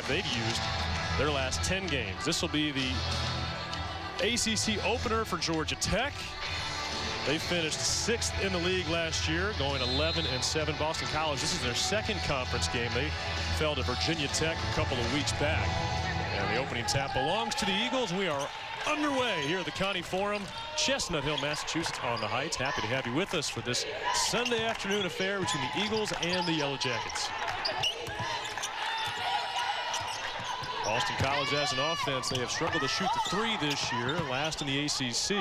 they've used their last 10 games. This will be the ACC opener for Georgia Tech. They finished 6th in the league last year, going 11-7. Boston College, this is their second conference game. They fell to Virginia Tech a couple of weeks back. And the opening tap belongs to the Eagles. We are underway here at the Conte Forum, Chestnut Hill, Massachusetts, on the Heights. Happy to have you with us for this Sunday afternoon affair between the Eagles and the Yellow Jackets. Boston College as an offense, they have struggled to shoot the three this year, last in the ACC.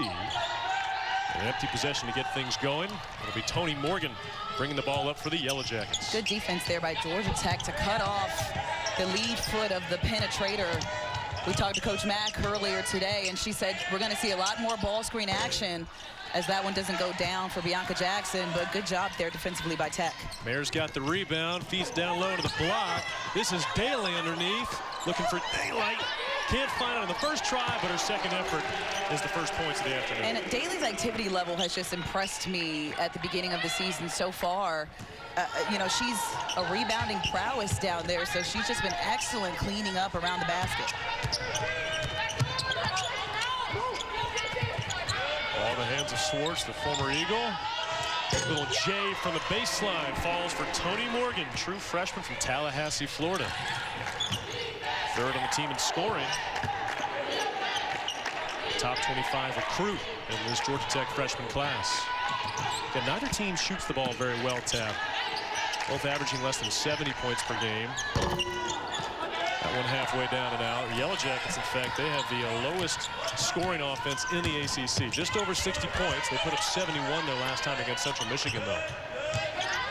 An empty possession to get things going. It'll be Tony Morgan bringing the ball up for the Yellow Jackets. Good defense there by Georgia Tech to cut off the lead foot of the penetrator. We talked to Coach Mack earlier today, and she said we're going to see a lot more ball screen action as that one doesn't go down for Bianca Jackson, but good job there defensively by Tech. Mayor's got the rebound, feeds down low to the block. This is Daley underneath, looking for daylight. Can't find it on the first try, but her second effort is the first points of the afternoon. And Daley's activity level has just impressed me at the beginning of the season so far. You know, she's a rebounding prowess down there, so she's just been excellent cleaning up around the basket. Ball in the hands of Swartz, the former Eagle. Little J from the baseline falls for Tony Morgan, true freshman from Tallahassee, Florida. Third on the team in scoring. Top 25 recruit in this Georgia Tech freshman class. Again, neither team shoots the ball very well, Tab. Both averaging less than 70 points per game. That one halfway down and out. The Yellow Jackets, in fact, they have the lowest scoring offense in the ACC. Just over 60 points. They put up 71 their last time against Central Michigan, though.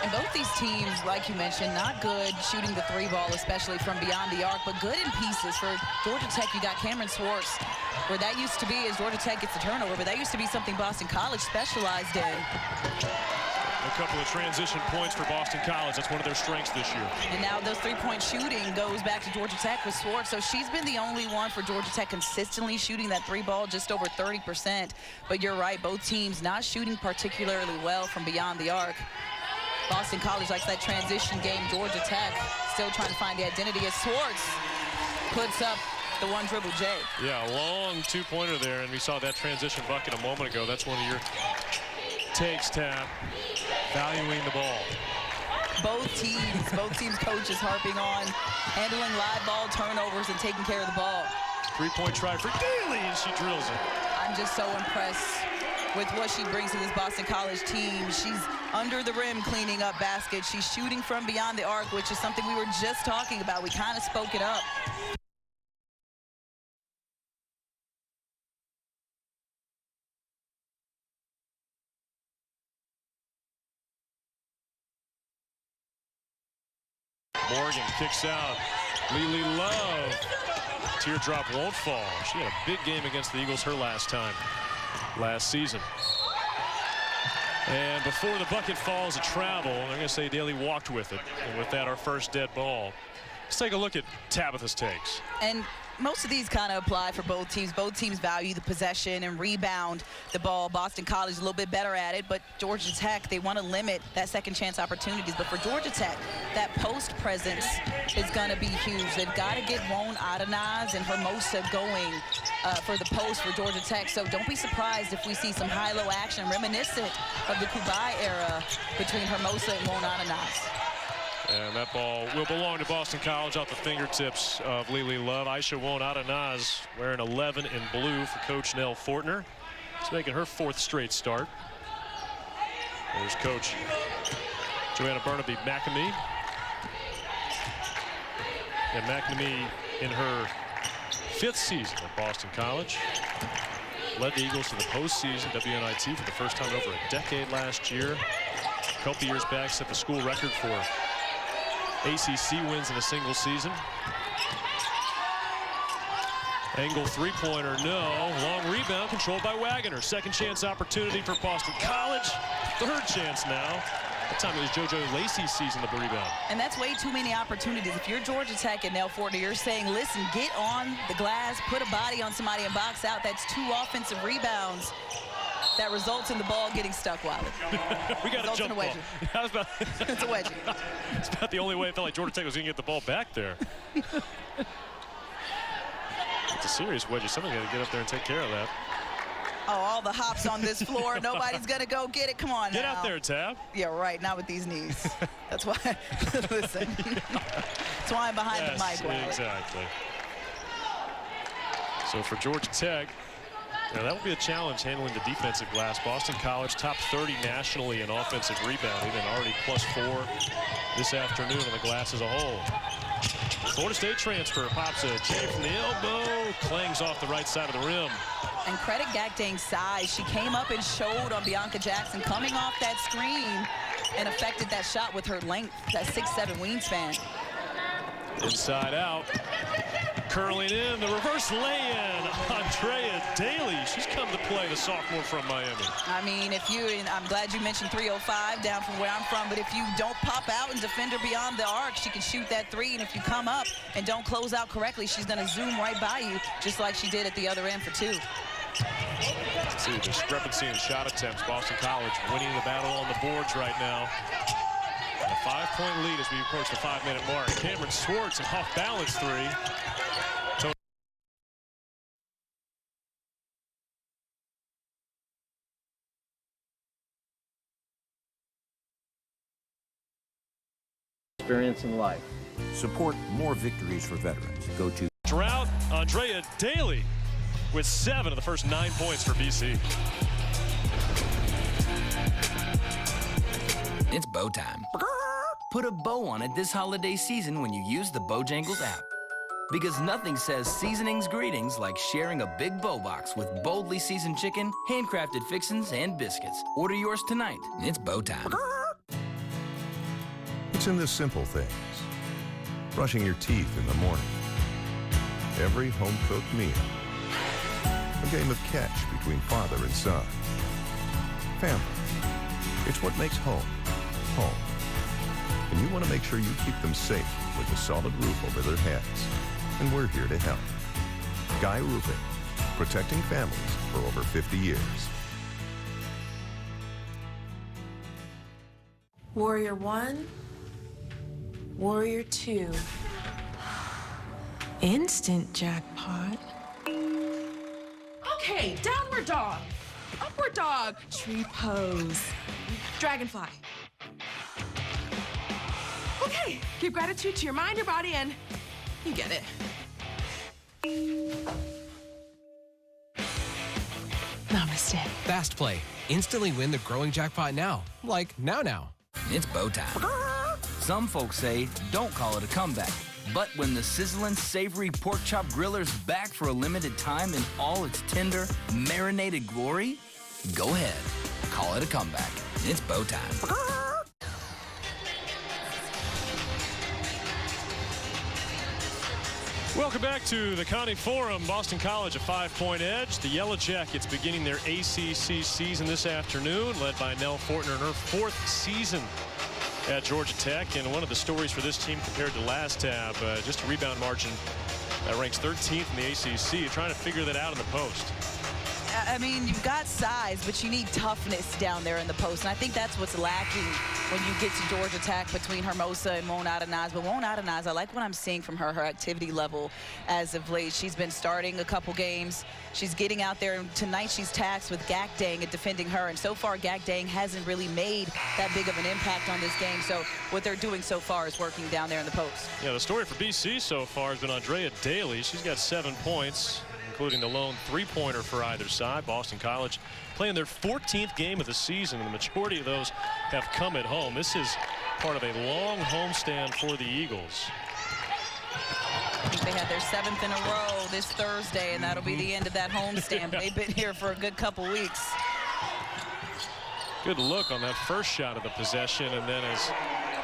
And both these teams, like you mentioned, not good shooting the three ball, especially from beyond the arc, but good in pieces. For Georgia Tech, you got Cameron Swartz, where that used to be, as Georgia Tech gets the turnover, but that used to be something Boston College specialized in. A couple of transition points for Boston College. That's one of their strengths this year. And now those three-point shooting goes back to Georgia Tech with Swartz. So she's been the only one for Georgia Tech consistently shooting that three ball, just over 30%. But you're right, both teams not shooting particularly well from beyond the arc. Boston College likes that transition game. Georgia Tech still trying to find the identity as Swartz puts up the one dribble J. Yeah, a long two-pointer there, and we saw that transition bucket a moment ago. That's one of your takes, Tab, valuing the ball. Both teams coaches harping on handling live ball turnovers and taking care of the ball. Three-point try for Daley, and she drills it. I'm just so impressed with what she brings to this Boston College team. She's under the rim cleaning up baskets. She's shooting from beyond the arc, which is something we were just talking about. We kind of spoke it up. Morgan kicks out. Lily Love. Teardrop won't fall. She had a big game against the Eagles her last season. And before the bucket falls, a travel. I'm going to say Daley walked with it. And with that, our first dead ball. Let's take a look at Tabitha's takes. And most of these kind of apply for both teams. Both teams value the possession and rebound the ball. Boston College is a little bit better at it, but Georgia Tech, they want to limit that second chance opportunities. But for Georgia Tech, that post presence is going to be huge. They've got to get Won Adenaz and Hermosa going for the post for Georgia Tech. So don't be surprised if we see some high-low action reminiscent of the Kubai era between Hermosa and Won Adenaz. And that ball will belong to Boston College off the fingertips of Lily Love. Aisha Won Adenaz wearing 11 in blue for Coach Nell Fortner. It's making her 4th straight start. There's Coach Joanna Burnaby McNamee. And McNamee in her 5th season at Boston College. Led the Eagles to the postseason, WNIT, for the first time in over a decade last year. A couple years back, set the school record for ACC wins in a single season. Angle three-pointer, no. Long rebound controlled by Wagoner. Second chance opportunity for Boston College. Third chance now. That time it was JoJo Lacey's season of the rebound. And that's way too many opportunities. If you're Georgia Tech and Nell Fortner, you're saying, listen, get on the glass, put a body on somebody and box out. That's 2 offensive rebounds. That results in the ball getting stuck, Wiley. We got a jump ball. It's a wedgie. It's about the only way I felt like Georgia Tech was going to get the ball back there. serious wedges. Someone's got to get up there and take care of that. Oh, all the hops on this floor. Nobody's going to go get it. Come on now. Get out there, Tab. Yeah, right. Not with these knees. That's why. Listen. That's why I'm behind the mic. Right? Exactly. So for Georgia Tech, that will be a challenge handling the defensive glass. Boston College top 30 nationally in offensive rebounding and already +4 this afternoon on the glass as a whole. Florida State transfer pops a J from the elbow, clangs off the right side of the rim. And credit Gakdang's size. She came up and showed on Bianca Jackson coming off that screen and affected that shot with her length, that 6'7" wingspan. Inside out, curling in, the reverse lay-in. Andrea Daley, she's come to play, the sophomore from Miami. I mean, and I'm glad you mentioned 305 down from where I'm from, but if you don't pop out and defend her beyond the arc, she can shoot that three, and if you come up and don't close out correctly, she's going to zoom right by you, just like she did at the other end for 2. See the discrepancy in shot attempts. Boston College winning the battle on the boards right now. A 5-point lead as we approach the 5-minute mark. Cameron Swartz, an off-balance three. Experience in life. Support more victories for veterans. Go to Drought, Andrea Daley with 7 of the first 9 points for BC. It's bow time. Put a bow on it this holiday season when you use the Bojangles app. Because nothing says seasonings greetings like sharing a big bow box with boldly seasoned chicken, handcrafted fixins, and biscuits. Order yours tonight. It's bow time. It's in the simple things. Brushing your teeth in the morning. Every home-cooked meal. A game of catch between father and son. Family. It's what makes home, home. And you want to make sure you keep them safe with a solid roof over their heads. And we're here to help. Guy Roofing. Protecting families for over 50 years. Warrior 1, Warrior 2. Instant jackpot. Okay, downward dog. Upward dog. Tree pose. Dragonfly. Okay, give gratitude to your mind, your body, and you get it. Namaste. Fast Play. Instantly win the growing jackpot now. Like now. It's bow time. Some folks say don't call it a comeback. But when the sizzling, savory pork chop griller's back for a limited time in all its tender, marinated glory, go ahead. Call it a comeback. It's bow time. Welcome back to the Conte Forum. Boston College a 5-point edge. The Yellow Jackets beginning their ACC season this afternoon, led by Nell Fortner in her 4th season at Georgia Tech. And one of the stories for this team compared to last tab, just a rebound margin that ranks 13th in the ACC. You're trying to figure that out in the post. I mean, you've got size, but you need toughness down there in the post. And I think that's what's lacking when you get to Georgia Tech between Hermosa and Won't Adenaz. But Won't Adenaz, I like what I'm seeing from her activity level as of late. She's been starting a couple games. She's getting out there. And tonight she's tasked with Gakdang and defending her. And so far, Gakdang hasn't really made that big of an impact on this game. So what they're doing so far is working down there in the post. Yeah, the story for BC so far has been Andrea Daley. She's got 7 points, including the lone 3-pointer for either side. Boston College playing their 14th game of the season, and the majority of those have come at home. This is part of a long homestand for the Eagles. I think they had their 7th in a row this Thursday, and that'll be the end of that homestand. They've been here for a good couple weeks. Good look on that first shot of the possession, and then as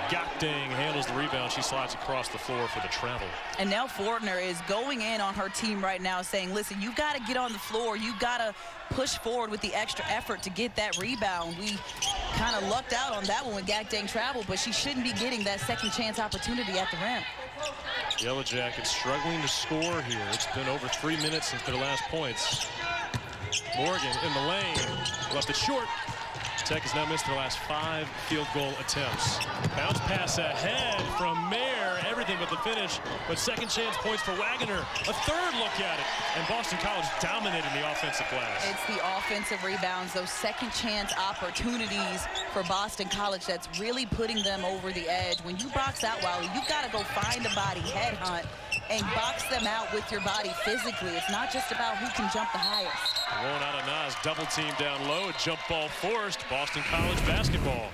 Gakdang handles the rebound, she slides across the floor for the travel. And Nell Fortner is going in on her team right now saying, listen, you got to get on the floor. You got to push forward with the extra effort to get that rebound. We kind of lucked out on that one when Gakdang traveled, but she shouldn't be getting that second chance opportunity at the rim. Yellow Jackets struggling to score here. It's been over 3 minutes since their last points. Morgan in the lane, left it short. Georgia Tech has now missed their last 5 field goal attempts. Bounce pass ahead from Mayer, everything but the finish. But second chance points for Wagner. A third look at it. And Boston College dominating the offensive glass. It's the offensive rebounds, those second chance opportunities for Boston College that's really putting them over the edge. When you box out, Wally, you've got to go find a body headhunt and box them out with your body physically. It's not just about who can jump the highest. Rolling out of Nas, double team down low, jump ball forced, Boston College basketball.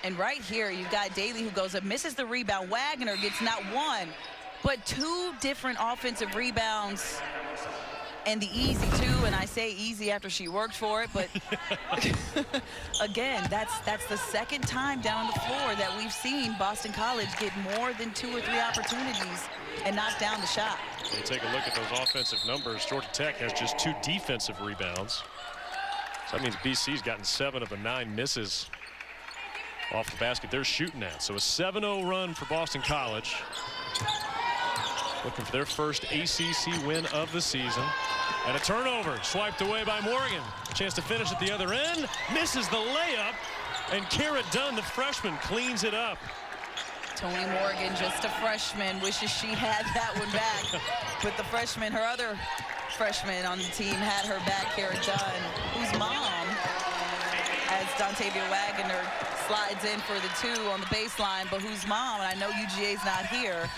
And right here, you've got Daley who goes up, misses the rebound. Wagner gets not 1, but 2 different offensive rebounds. And the easy, too, and I say easy after she worked for it, but again, that's the second time down on the floor that we've seen Boston College get more than 2 or 3 opportunities and knock down the shot. When you take a look at those offensive numbers, Georgia Tech has just 2 defensive rebounds. So that means BC's gotten 7 of the 9 misses off the basket they're shooting at. So a 7-0 run for Boston College. Looking for their first ACC win of the season. And a turnover swiped away by Morgan. Chance to finish at the other end. Misses the layup. And Kara Dunn, the freshman, cleans it up. Toni Morgan, just a freshman, wishes she had that one back. But the freshman, her other freshman on the team, had her back, Kara Dunn, whose mom, as Dontavia Wagner slides in for the 2 on the baseline, but whose mom, and I know UGA's not here,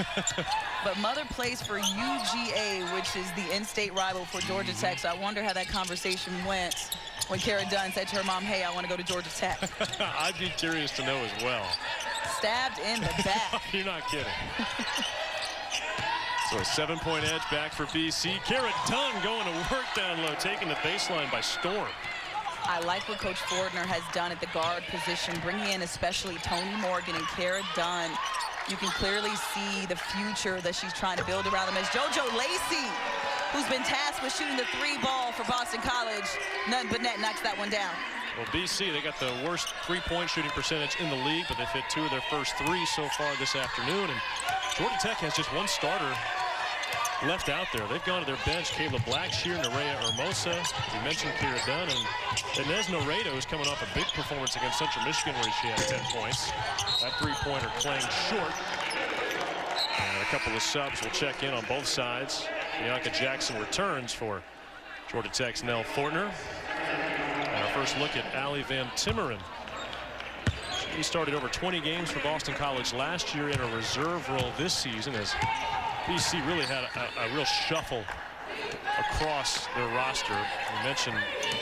but mother plays for UGA, which is the in-state rival for Georgia Tech. So I wonder how that conversation went when Kara Dunn said to her mom, hey, I want to go to Georgia Tech. I'd be curious to know as well. Stabbed in the back. You're not kidding. So a 7-point edge back for BC. Kara Dunn going to work down low, taking the baseline by storm. I like what Coach Fortner has done at the guard position, bringing in especially Toni Morgan and Kara Dunn. You can clearly see the future that she's trying to build around them as JoJo Lacey, who's been tasked with shooting the 3 ball for Boston College. None but net knocks that one down. Well, BC, they got the worst 3-point shooting percentage in the league, but they've hit 2 of their first 3 so far this afternoon. And Georgia Tech has just 1 starter left out there. They've gone to their bench. Kayla Blackshear, Nerea Hermosa. We mentioned Kara Dunn, and Inez Noredo is coming off a big performance against Central Michigan where she had 10 points. That 3-pointer playing short. And a couple of subs will check in on both sides. Bianca Jackson returns for Georgia Tech's Nell Fortner. And our first look at Allie Van Timmeren. She started over 20 games for Boston College last year in a reserve role this season as BC really had a real shuffle across their roster. We mentioned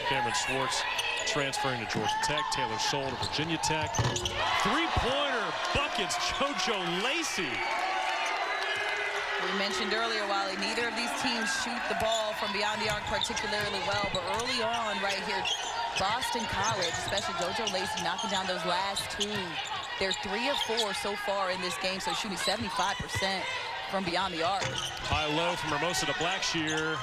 Cameron Swartz transferring to Georgia Tech, Taylor Soule to Virginia Tech. 3-pointer buckets, JoJo Lacey. We mentioned earlier, Wally, neither of these teams shoot the ball from beyond the arc particularly well, but early on right here, Boston College, especially JoJo Lacey, knocking down those last 2. They're 3 of 4 so far in this game, so shooting 75% from beyond the arc. High-low from Hermosa to Blackshear.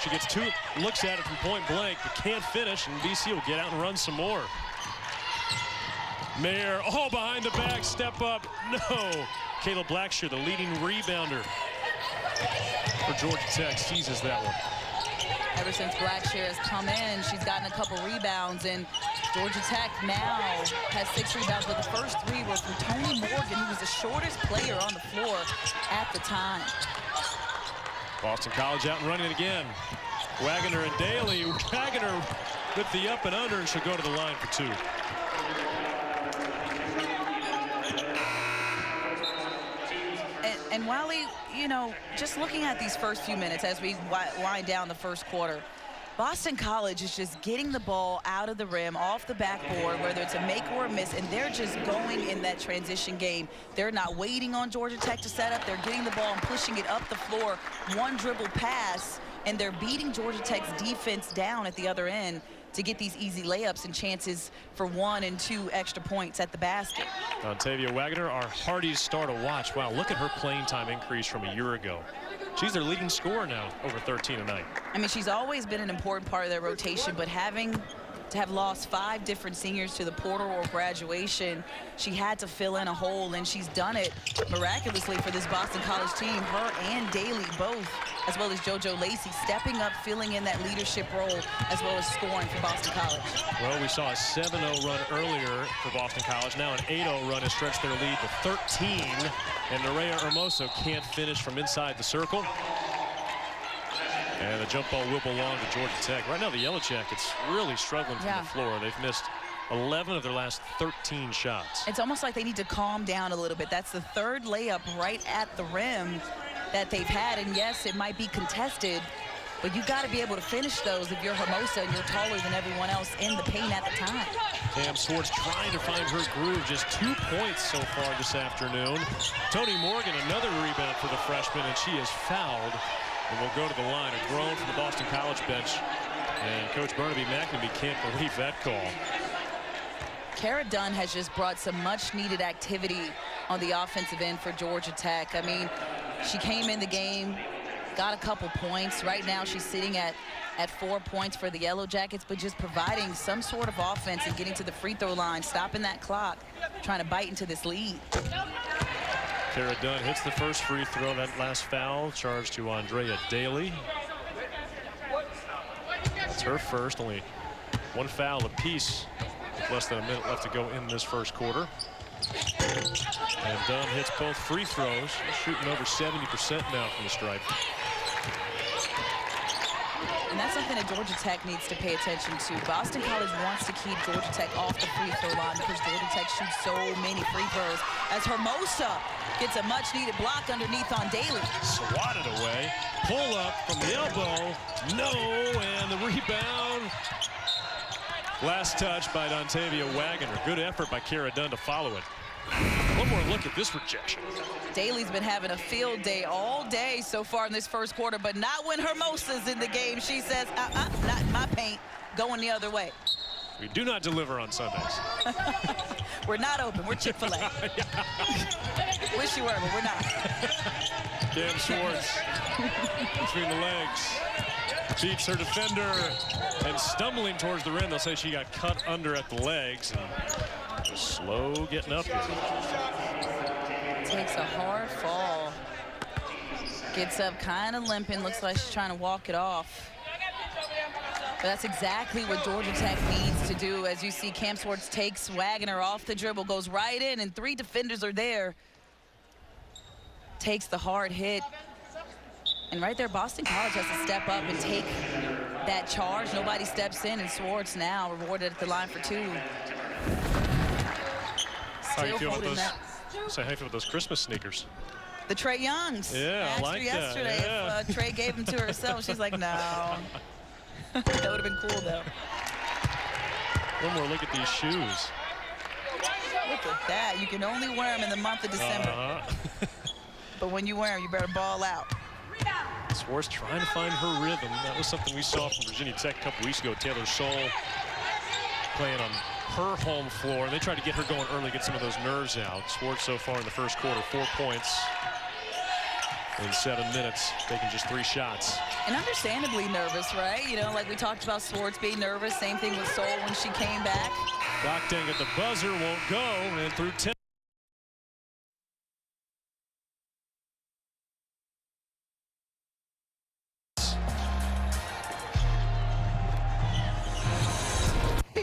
She gets 2 looks at it from point blank, but can't finish, and BC will get out and run some more. Mayer, oh, behind the back, step up, no. Kayla Blackshear, the leading rebounder for Georgia Tech, seizes that one. Ever since Blackshear has come in, she's gotten a couple rebounds, and Georgia Tech now has 6 rebounds, but the first 3 were from Toni Morgan, who was the shortest player on the floor at the time. Boston College out and running again. Wagner and Daley. Wagner with the up and under, and she'll go to the line for 2. And Wally, you know, just looking at these first few minutes as we wind down the first quarter, Boston College is just getting the ball out of the rim, off the backboard, whether it's a make or a miss, and they're just going in that transition game. They're not waiting on Georgia Tech to set up. They're getting the ball and pushing it up the floor, 1 dribble pass, and they're beating Georgia Tech's defense down at the other end to get these easy layups and chances for 1 and 2 extra points at the basket. Dontavia Wagner, our Hardy's star to watch. Wow, look at her playing time increase from a year ago. She's their leading scorer now, over 13 a night. I mean, she's always been an important part of their rotation, but having to have lost 5 different seniors to the portal or graduation, she had to fill in a hole, and she's done it miraculously for this Boston College team. Her and Daley both as well as JoJo Lacey stepping up, filling in that leadership role, as well as scoring for Boston College. Well, we saw a 7-0 run earlier for Boston College. Now an 8-0 run has stretched their lead to 13. And Nerea Hermoso can't finish from inside the circle. And the jump ball will belong to Georgia Tech. Right now, the Yellow Jackets really struggling from the floor. They've missed 11 of their last 13 shots. It's almost like they need to calm down a little bit. That's the third layup right at the rim that they've had. And yes, it might be contested, but you've got to be able to finish those if you're Hermoso and you're taller than everyone else in the paint at the time. Cam Swartz trying to find her groove. Just 2 points so far this afternoon. Toni Morgan, another rebound for the freshman, and she is fouled. And will go to the line. A groan from the Boston College bench. And Coach Barnaby McNamee can't believe that call. Kara Dunn has just brought some much-needed activity on the offensive end for Georgia Tech. I mean, she came in the game, got a couple points. Right now, she's sitting at 4 points for the Yellow Jackets, but just providing some sort of offense and getting to the free throw line, stopping that clock, trying to bite into this lead. Kara Dunn hits the first free throw. That last foul charged to Andrea Daley. That's her first. Only one foul apiece. Less than a minute left to go in this first quarter. And Dunn hits both free throws. Shooting over 70% now from the stripe. And that's something that Georgia Tech needs to pay attention to. Boston College wants to keep Georgia Tech off the free throw line because Georgia Tech shoots so many free throws. As Hermoso gets a much-needed block underneath on Daley. Swatted away. Pull up from the elbow. No, and the rebound. Last touch by Dontavia Wagner. Good effort by Kara Dunn to follow it. One more look at this rejection. Daley's been having a field day all day so far in this first quarter, but not when Hermosa's in the game. She says, not in my paint, going the other way. We do not deliver on Sundays. We're not open. We're Chick-fil-A. Wish you were, but we're not. Cam Swartz between the legs. Beats her defender and stumbling towards the rim. They'll say she got cut under at the legs. And slow getting up here. Takes a hard fall. Gets up kind of limping. Looks like she's trying to walk it off. But that's exactly what Georgia Tech needs to do. As you see, Cam Swartz takes Wagner off the dribble, goes right in, and 3 defenders are there. Takes the hard hit. And right there, Boston College has to step up and take that charge. Nobody steps in, and Swartz now rewarded at the line for 2. How you feel about those? Say how you feel about those Christmas sneakers? The Trae Youngs. Yeah, I like that. Yesterday, yeah. if Trae gave them to herself, she's like, no. That would have been cool, though. One more look at these shoes. Look at that. You can only wear them in the month of December. But when you wear them, you better ball out. Swartz trying to find her rhythm. That was something we saw from Virginia Tech a couple weeks ago. Taylor Soule playing on her home floor, and they tried to get her going early, get some of those nerves out. Swartz so far in the first quarter, 4 points in 7 minutes, taking just 3 shots. And understandably nervous, right? You know, like we talked about Swartz being nervous. Same thing with Soule when she came back. Doctang at the buzzer won't go, and through 10.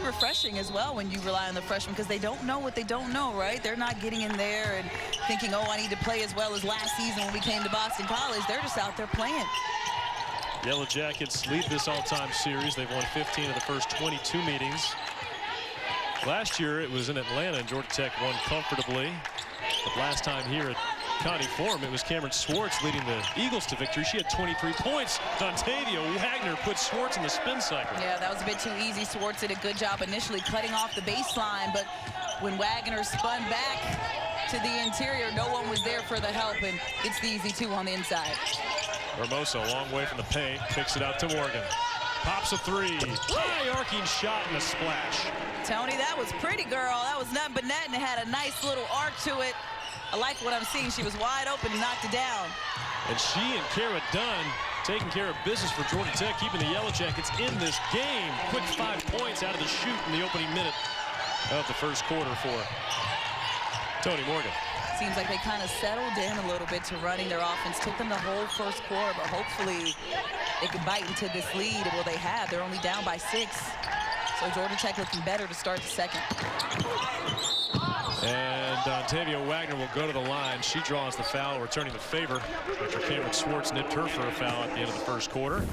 Refreshing as well when you rely on the freshmen because they don't know what they don't know, right? They're not getting in there and thinking, oh, I need to play as well as last season when we came to Boston College. They're just out there playing. Yellow Jackets lead this all-time series. They've won 15 of the first 22 meetings. Last year it was in Atlanta and Georgia Tech won comfortably. But last time here at Conte Forum, it was Cameron Swartz leading the Eagles to victory. She had 23 points. Dontavia Wagner put Swartz in the spin cycle. Yeah, that was a bit too easy. Swartz did a good job initially cutting off the baseline, but when Wagner spun back to the interior, no one was there for the help, and it's the easy 2 on the inside. Hermoso, a long way from the paint, kicks it out to Morgan. Pops a 3. High arcing shot and a splash. Tony, that was pretty, girl. That was nothing but net, and it had a nice little arc to it. I like what I'm seeing. She was wide open and knocked it down. And she and Kara Dunn taking care of business for Georgia Tech, keeping the Yellow Jackets in this game. Quick 5 points out of the chute in the opening minute of the first quarter for Toni Morgan. Seems like they kind of settled in a little bit to running their offense. Took them the whole first quarter, but hopefully they can bite into this lead. Well, they have. They're only down by 6. So Georgia Tech looking better to start the second. And Dontavia Wagner will go to the line. She draws the foul, returning the favor after Cameron Swartz nipped her for a foul at the end of the first quarter.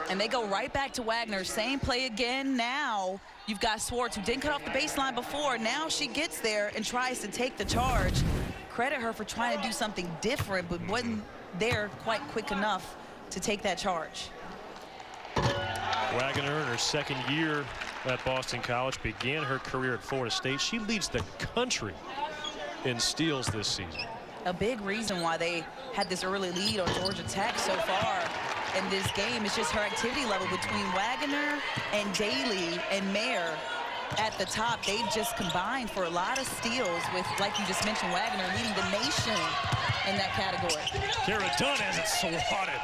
And they go right back to Wagner. Same play again. Now you've got Swartz, who didn't cut off the baseline before. Now she gets there and tries to take the charge. Credit her for trying to do something different, but wasn't there quite quick enough to take that charge. Wagner, in her second year at Boston College, began her career at Florida State. She leads the country in steals this season. A big reason why they had this early lead on Georgia Tech so far in this game is just her activity level between Wagner and Daley and Mayer at the top. They've just combined for a lot of steals with, like you just mentioned, Wagner leading the nation in that category. Kara Dunn has it swatted.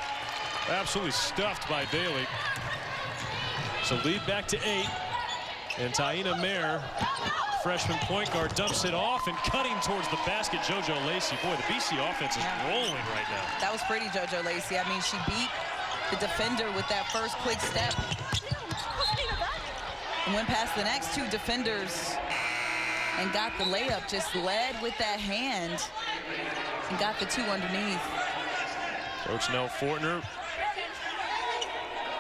Absolutely stuffed by Daley. So lead back to 8. And Taina Mayer, freshman point guard, dumps it off and cutting towards the basket, JoJo Lacey. Boy, the BC offense is rolling right now. That was pretty, JoJo Lacey. I mean, she beat the defender with that first quick step and went past the next 2 defenders and got the layup. Just led with that hand and got the 2 underneath. Coach Nell Fortner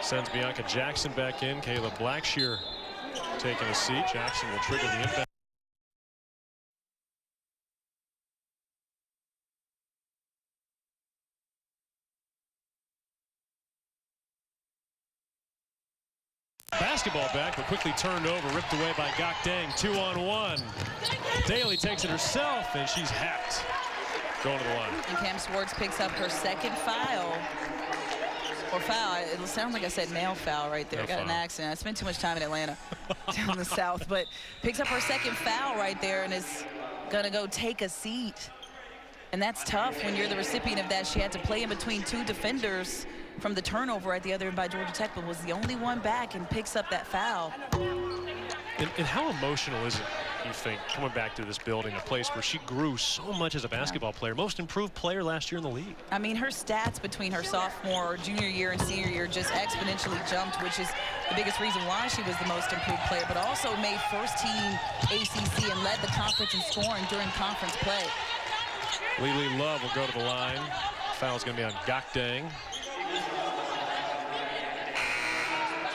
sends Bianca Jackson back in. Kayla Blackshear taking a seat. Jackson will trigger the inbound. Basketball back, but quickly turned over, ripped away by Gok Dang. 2-on-1. Daley takes it herself, and she's hacked. Going to the line. And Cam Swartz picks up her second foul. Or foul. It sounds like I said nail foul right there. Got an accident. I spent too much time in Atlanta down in the south. But picks up her second foul right there and is going to go take a seat. And that's tough when you're the recipient of that. She had to play in between 2 defenders from the turnover at the other end by Georgia Tech, but was the only one back and picks up that foul. And how emotional is it, you think, coming back to this building, a place where she grew so much as a basketball player, most improved player last year in the league? I mean, her stats between her sophomore, junior year, and senior year just exponentially jumped, which is the biggest reason why she was the most improved player, but also made first-team ACC and led the conference in scoring during conference play. Lily Love will go to the line. Foul's going to be on Gok Dang.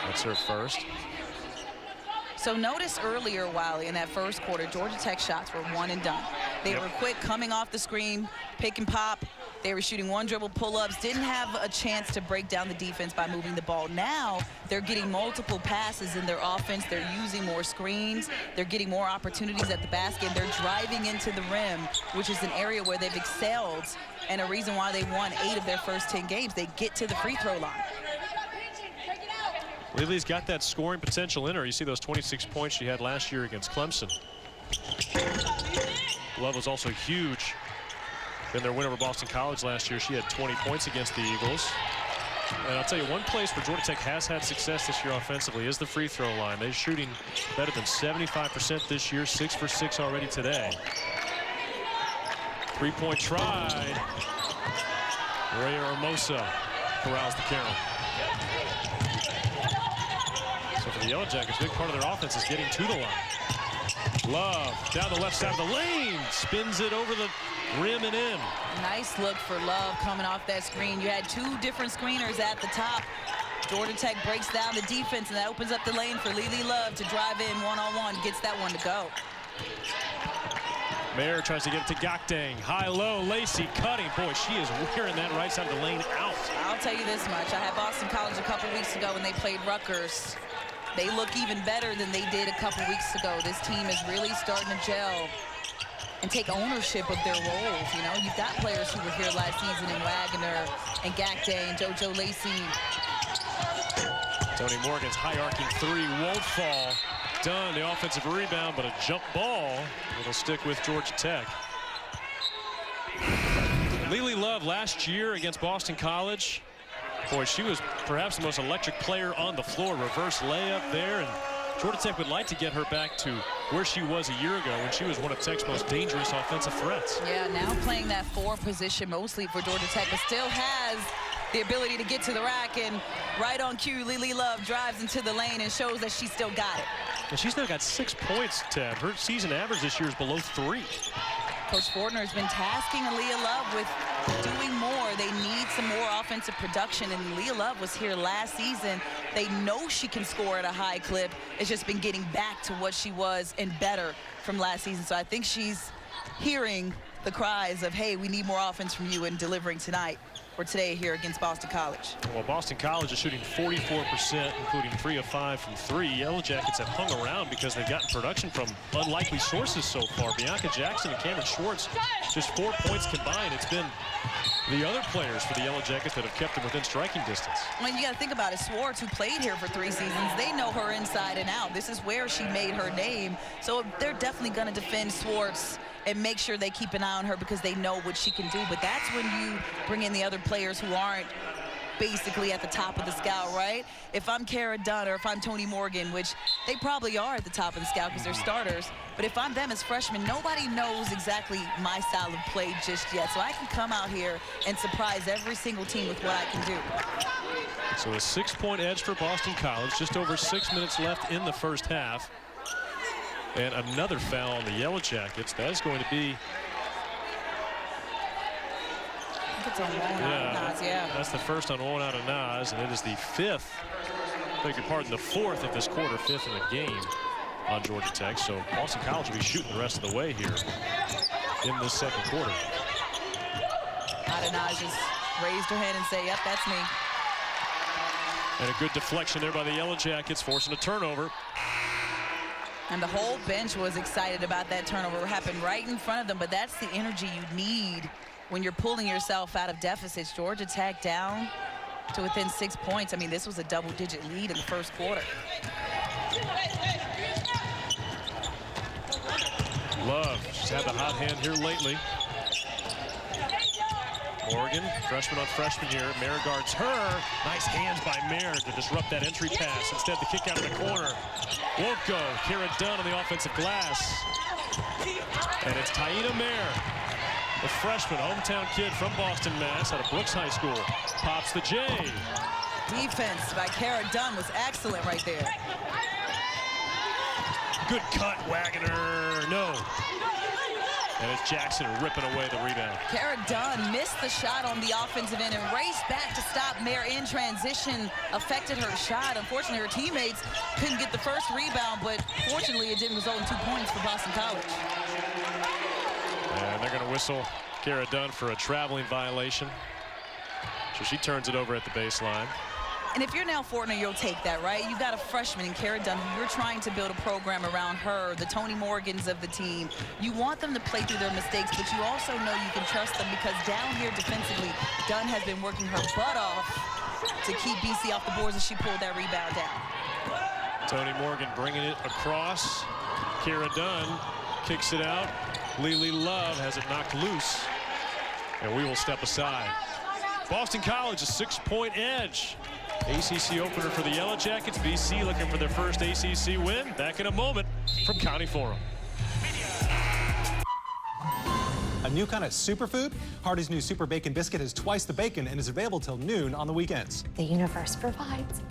That's her first. So notice earlier, Wiley, in that first quarter, Georgia Tech shots were one and done. They were quick coming off the screen, pick and pop. They were shooting one dribble pull-ups, didn't have a chance to break down the defense by moving the ball. Now they're getting multiple passes in their offense. They're using more screens. They're getting more opportunities at the basket. They're driving into the rim, which is an area where they've excelled and a reason why they won 8 of their first 10 games. They get to the free throw line. Lily's got that scoring potential in her. You see those 26 points she had last year against Clemson. Love was also huge in their win over Boston College last year. She had 20 points against the Eagles. And I'll tell you, one place where Georgia Tech has had success this year offensively is the free throw line. They're shooting better than 75% this year, 6 for 6 already today. 3-point try. Rhea Hermosa corrals the Karen. So for the Yellow Jackets, a big part of their offense is getting to the line. Love down the left side of the lane, spins it over the rim and in. Nice look for Love coming off that screen. You had 2 different screeners at the top. Georgia Tech breaks down the defense, and that opens up the lane for Lily Love to drive in one-on-one, gets that one to go. Mayer tries to get it to Gok Dang. High-low, Lacey cutting. Boy, she is wearing that right side of the lane out. I'll tell you this much. I had Boston College a couple weeks ago when they played Rutgers. They look even better than they did a couple weeks ago. This team is really starting to gel and take ownership of their roles. You know, you've got players who were here last season in Wagner and Gok Dang, JoJo Lacey. Tony Morgan's high-arcing 3 won't fall. Dunn, the offensive rebound, but a jump ball. It'll stick with Georgia Tech. Lily Love last year against Boston College. Boy, she was perhaps the most electric player on the floor. Reverse layup there, and Georgia Tech would like to get her back to where she was a year ago when she was one of Tech's most dangerous offensive threats. Yeah, now playing that 4 position mostly for Georgia Tech, but still has the ability to get to the rack, and right on cue, Lily Love drives into the lane and shows that she still got it. And she's now got 6 points, Ted. Her season average this year is below 3. Coach Fortner has been tasking Aaliyah Love with doing more. They need some more offensive production, and Aaliyah Love was here last season. They know she can score at a high clip. It's just been getting back to what she was and better from last season. So I think she's hearing the cries of, hey, we need more offense from you, and delivering tonight or today here against Boston College. Well, Boston College is shooting 44%, including 3 of 5 from 3. Yellow Jackets have hung around because they've gotten production from unlikely sources so far. Bianca Jackson and Cameron Swartz, just 4 points combined. It's been the other players for the Yellow Jackets that have kept them within striking distance. I mean, you got to think about it. Swartz, who played here for 3 seasons, they know her inside and out. This is where she made her name. So they're definitely going to defend Swartz and make sure they keep an eye on her because they know what she can do. But that's when you bring in the other players who aren't basically at the top of the scout, right? If I'm Kara Dunn or if I'm Toni Morgan, which they probably are at the top of the scout because they're starters, but if I'm them as freshmen, nobody knows exactly my style of play just yet. So I can come out here and surprise every single team with what I can do. So a 6-point edge for Boston College. Just over 6 minutes left in the first half. And another foul on the Yellow Jackets. That is going to be... I think it's on one out of Nas, yeah. That's the first on one out of Nas, and it is the 5th, beg your pardon, the 4th of this quarter, 5th in the game on Georgia Tech. So Boston College will be shooting the rest of the way here in this second quarter. Adenaj just raised her hand and said, yep, that's me. And a good deflection there by the Yellow Jackets, forcing a turnover. And the whole bench was excited about that turnover. It happened right in front of them, but that's the energy you need when you're pulling yourself out of deficits. Georgia Tech down to within 6 points. I mean, this was a double-digit lead in the first quarter. Love, she's had the hot hand here lately. Morgan, freshman on freshman here. Mayer guards her. Nice hands by Mayer to disrupt that entry pass. Instead, the kick out of the corner won't go. Kara Dunn on the offensive glass. And it's Taina Mayer, the freshman, hometown kid from Boston, Mass, out of Brooks High School. Pops the J. Defense by Kara Dunn was excellent right there. Good cut, Wagner. No. And it's Jackson ripping away the rebound. Kara Dunn missed the shot on the offensive end and raced back to stop Mayer in transition. Affected her shot. Unfortunately, her teammates couldn't get the first rebound, but fortunately, it didn't result in 2 points for Boston College. And they're going to whistle Kara Dunn for a traveling violation. So she turns it over at the baseline. And if you're now Fortner, you'll take that, right? You've got a freshman in Kara Dunn who you're trying to build a program around her, the Toni Morgans of the team. You want them to play through their mistakes, but you also know you can trust them because down here defensively, Dunn has been working her butt off to keep BC off the boards as she pulled that rebound down. Toni Morgan bringing it across. Kara Dunn kicks it out. Lily Love has it knocked loose, and we will step aside. Boston College, a 6-point edge. ACC opener for the Yellow Jackets. BC looking for their first ACC win. Back in a moment from Conte Forum. A new kind of superfood? Hardee's new Super Bacon Biscuit has twice the bacon and is available till noon on the weekends. The universe provides.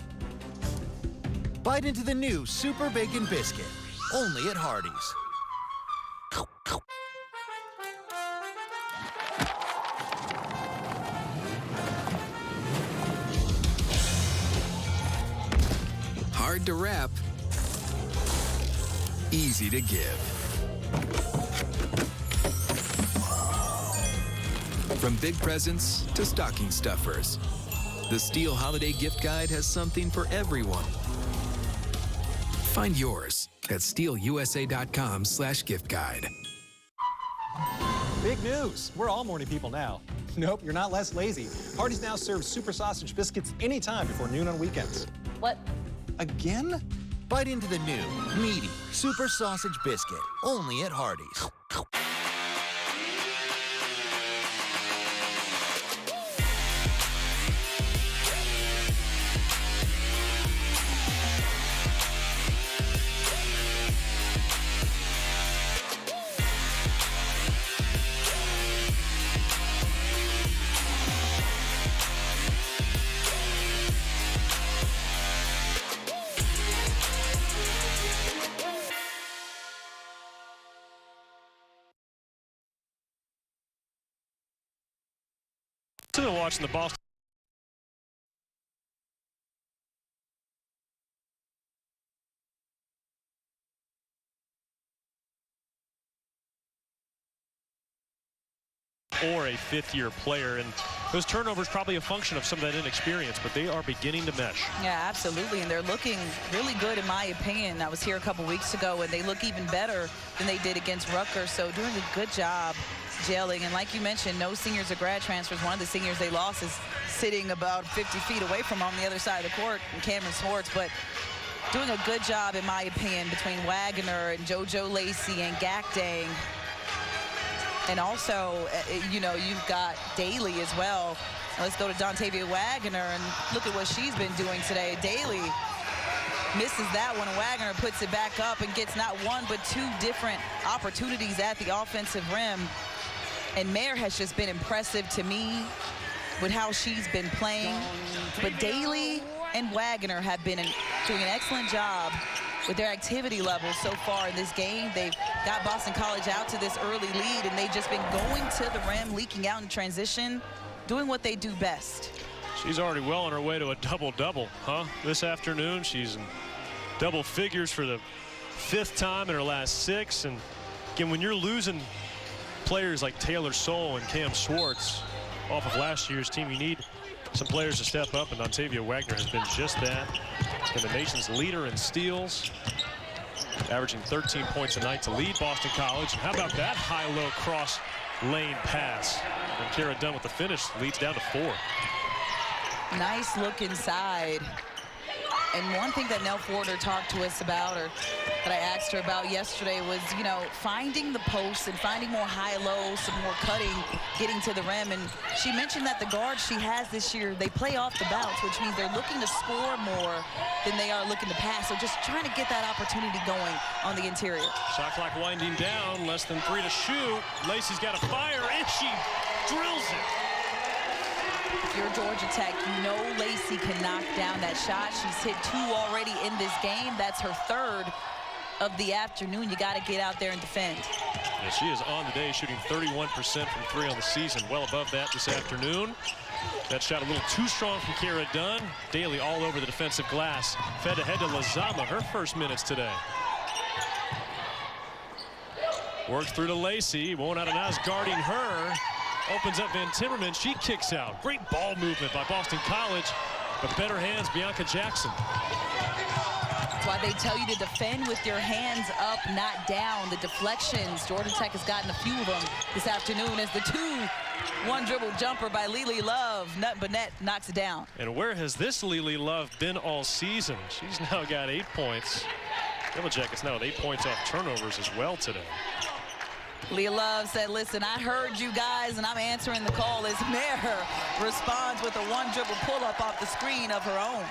Bite into the new Super Bacon Biscuit, only at Hardee's. Hard to wrap, easy to give. From big presents to stocking stuffers, the Steel Holiday Gift Guide has something for everyone. Find yours at steelusa.com/gift guide. Big news. We're all morning people now. Nope, you're not less lazy. Hardee's now serves super sausage biscuits anytime before noon on weekends. What? Again? Bite into the new, meaty Super Sausage Biscuit, only at Hardee's. Still watching the Boston. Or a fifth-year player, and those turnovers probably a function of some of that inexperience, but they are beginning to mesh. Yeah, absolutely, and they're looking really good in my opinion. I was here a couple weeks ago, and they look even better than they did against Rutgers, so doing a good job gelling. And like you mentioned, no seniors or grad transfers. One of the seniors they lost is sitting about 50 feet away from on the other side of the court, Cameron Swartz, but doing a good job, in my opinion, between Wagner and JoJo Lacey and Gakdang. And also, you know, you've got Daley as well. Now let's go to Dontavia Wagner and look at what she's been doing today. Daley misses that one. Wagner puts it back up and gets not one but two different opportunities at the offensive rim. And Mayer has just been impressive to me with how she's been playing. But Daley and Wagner have been doing an excellent job with their activity levels so far in this game. They've got Boston College out to this early lead, and they've just been going to the rim, leaking out in transition, doing what they do best. She's already well on her way to a double-double, huh? This afternoon, she's in double figures for the 5th time in her last 6. And again, when you're losing players like Taylor Soule and Cam Swartz off of last year's team, you need some players to step up, and Dontavia Wagner has been just that. And the nation's leader in steals, averaging 13 points a night to lead Boston College. And how about that high-low cross lane pass? And Kara Dunn with the finish leads down to 4. Nice look inside. And one thing that Nell Forder talked to us about, or that I asked her about yesterday, was, you know, finding the posts and finding more high-low, some more cutting, getting to the rim. And she mentioned that the guards she has this year, they play off the bounce, which means they're looking to score more than they are looking to pass. So just trying to get that opportunity going on the interior. Shot clock winding down, less than 3 to shoot. Lacey's got a fire, and she drills it. If you're Georgia Tech, you know Lacey can knock down that shot. She's hit 2 already in this game. That's her 3rd of the afternoon. You got to get out there and defend. Yeah, she is on the day, shooting 31% from 3 on the season. Well above that this afternoon. That shot a little too strong from Kara Dunn. Daley all over the defensive glass. Fed ahead to Lazama, her first minutes today. Works through to Lacey. Won't out of Nas guarding her. Opens up Van Timmerman. She kicks out. Great ball movement by Boston College, but better hands, Bianca Jackson. That's why they tell you to defend with your hands up, not down. The deflections, Georgia Tech has gotten a few of them this afternoon as the 2-1 dribble jumper by Lily Love. Nothing but net knocks it down. And where has this Lily Love been all season? She's now got 8 points. Yellow Jackets now with 8 points off turnovers as well today. Leah Love said, listen, I heard you guys, and I'm answering the call as Mayer responds with a 1-dribble pull-up off the screen of her own.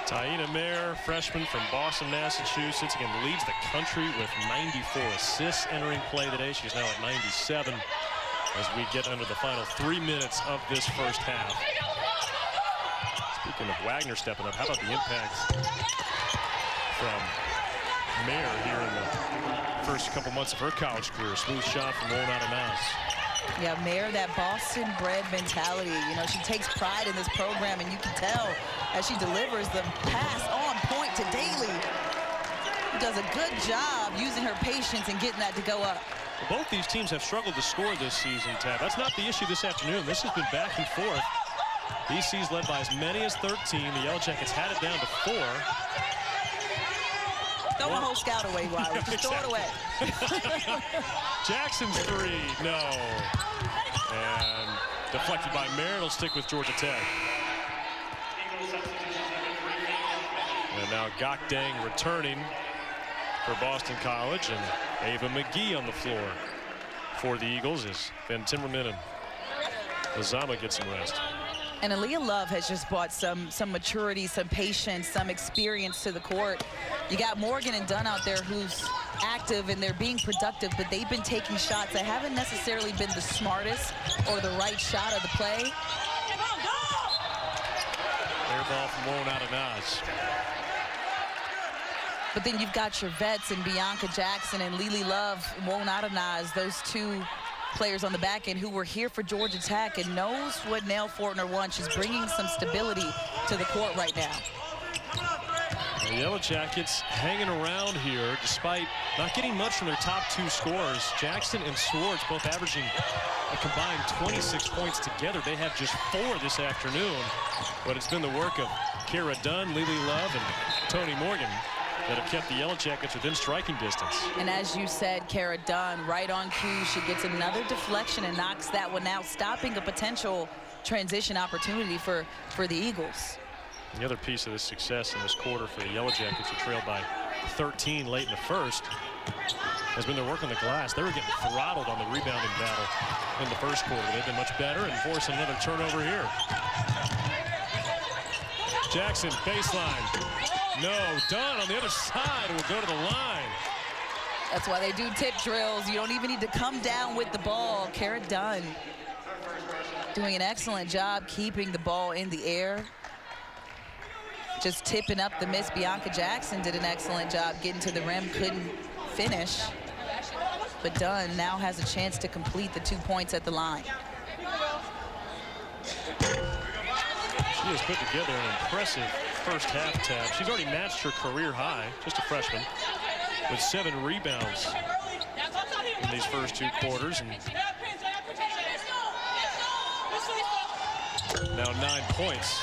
Taina Mayer, freshman from Boston, Massachusetts, again leads the country with 94 assists entering play today. She's now at 97 as we get under the final 3 minutes of this first half. Speaking of Wagner stepping up, how about the impact from Mayer here in the first couple months of her college career? Smooth shot from Won't out of Nas. Yeah, Mayer, that Boston-bred mentality. You know, she takes pride in this program, and you can tell as she delivers the pass on point to Daley, who does a good job using her patience and getting that to go up. Well, both these teams have struggled to score this season, Tab. That's not the issue this afternoon. This has been back and forth. BC's led by as many as 13. The Yellow Jackets had it down to 4. Throw a whole scout away, Wiley. Just throw it away. Jackson's 3, no. And deflected by Mayer. It'll stick with Georgia Tech. And now Gakdang returning for Boston College, and Ava McGee on the floor for the Eagles as Van Timmerman and Lazama get some rest. And Aaliyah Love has just brought some maturity, some patience, some experience to the court. You got Morgan and Dunn out there who's active and they're being productive, but they've been taking shots that haven't necessarily been the smartest or the right shot of the play. Air ball from Won't out of Nas. But then you've got your vets and Bianca Jackson and Lily Love, Won't out of Nas, those two players on the back end who were here for Georgia Tech and knows what Nell Fortner wants. She's bringing some stability to the court right now. The Yellow Jackets hanging around here despite not getting much from their top 2 scorers. Jackson and Swartz both averaging a combined 26 points together. They have just 4 this afternoon, but it's been the work of Kara Dunn, Lily Love, and Tony Morgan that have kept the Yellow Jackets within striking distance. And as you said, Kara Dunn, right on cue, she gets another deflection and knocks that one out, stopping a potential transition opportunity for the Eagles. The other piece of this success in this quarter for the Yellow Jackets, who trailed by 13 late in the first, has been their work on the glass. They were getting throttled on the rebounding battle in the first quarter. They've been much better and forcing another turnover here. Jackson, baseline. No, Dunn on the other side will go to the line. That's why they do tip drills. You don't even need to come down with the ball. Kara Dunn doing an excellent job keeping the ball in the air. Just tipping up the miss. Bianca Jackson did an excellent job getting to the rim, couldn't finish. But Dunn now has a chance to complete the 2 points at the line. She has put together an impressive first half tab. She's already matched her career high, just a freshman, with 7 rebounds in these first 2 quarters. And now 9 points.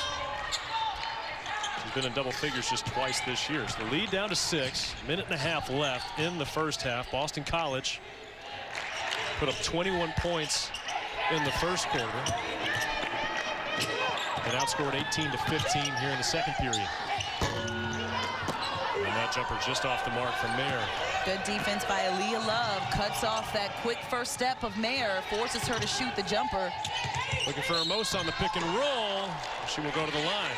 She's been in double figures just twice this year. So the lead down to 6, minute and a half left in the first half. Boston College put up 21 points in the first quarter and outscored 18-15 here in the second period. And that jumper just off the mark from Mayer. Good defense by Aaliyah Love. Cuts off that quick first step of Mayer, forces her to shoot the jumper. Looking for Hermosa on the pick and roll. She will go to the line.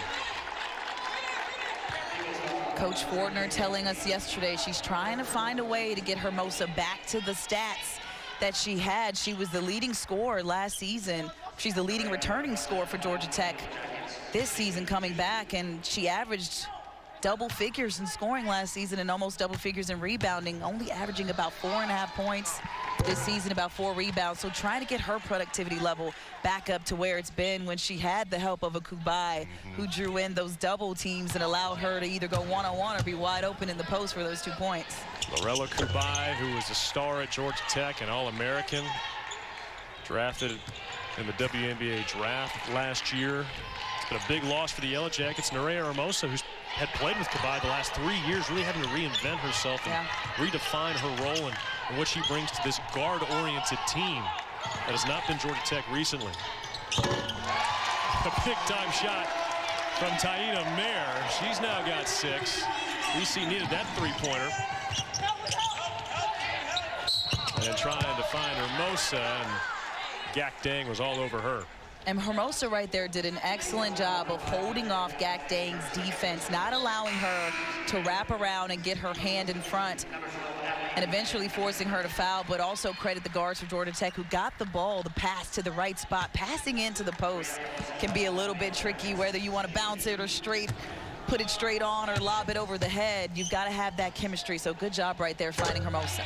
Coach Fortner telling us yesterday she's trying to find a way to get Hermosa back to the stats that she had. She was the leading scorer last season. She's the leading returning scorer for Georgia Tech this season coming back, and she averaged double figures in scoring last season and almost double figures in rebounding, only averaging about 4.5 points this season, about 4 rebounds. So trying to get her productivity level back up to where it's been when she had the help of a Kubai who drew in those double teams and allowed her to either go one-on-one or be wide open in the post for those 2 points. Lorella Kubai, who was a star at Georgia Tech, an All-American, drafted in the WNBA draft last year. It's been a big loss for the Yellow Jackets. Nerea Hermosa, who's had played with Kubai the last 3 years, really having to reinvent herself and redefine her role and what she brings to this guard-oriented team that has not been Georgia Tech recently. A big-time shot from Taina Mayer. She's now got 6. BC needed that 3-pointer. And trying to find Hermosa, and Gak Dang was all over her. And Hermosa right there did an excellent job of holding off Gak Dang's defense, not allowing her to wrap around and get her hand in front, and eventually forcing her to foul. But also credit the guards for Georgia Tech who got the ball, the pass to the right spot. Passing into the post can be a little bit tricky, whether you want to bounce it or put it straight on or lob it over the head. You've got to have that chemistry. So good job right there finding Hermosa.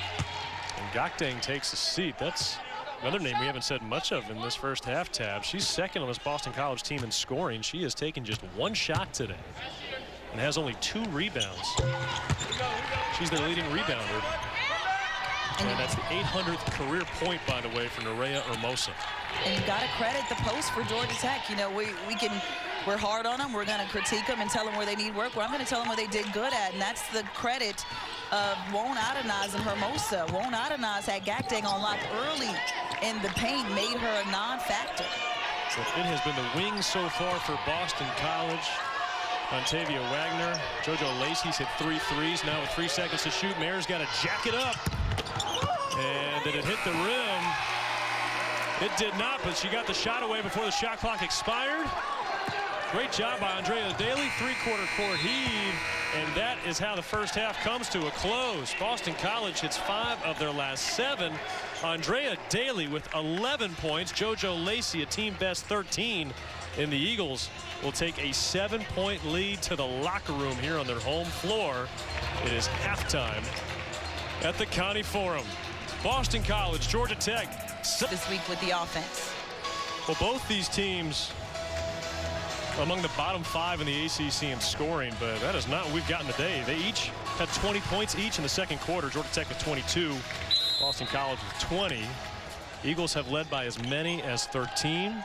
And Gak Dang takes a seat. That's another name we haven't said much of in this first half tab. She's second on this Boston College team in scoring. She has taken just 1 shot today and has only 2 rebounds. She's their leading rebounder. And that's the 800th career point, by the way, for Nerea Hermosa. And you've got to credit the post for Georgia Tech. You know, we're hard on them. We're going to critique them and tell them where they need work. Well, I'm going to tell them what they did good at, and that's the credit of Won Adanaz and Hermosa. Won Adanaz had Gak Dang on lock early in the paint, made her a non-factor. So it has been the wings so far for Boston College. Montavia Wagner, JoJo Lacey's hit 3 threes. Now with 3 seconds to shoot, Mayer's got to jack it up. And did it hit the rim? It did not, but she got the shot away before the shot clock expired. Great job by Andrea Daley, 3/4 court heave, and that is how the first half comes to a close. Boston College hits 5 of their last 7. Andrea Daley with 11 points. JoJo Lacey, a team best 13. And the Eagles will take a 7-point lead to the locker room here on their home floor. It is halftime at the Conte Forum. Boston College, Georgia Tech this week with the offense. Well, both these teams among the bottom 5 in the ACC in scoring, but that is not what we've gotten today. They each had 20 points each in the second quarter. Georgia Tech with 22, Boston College with 20. Eagles have led by as many as 13.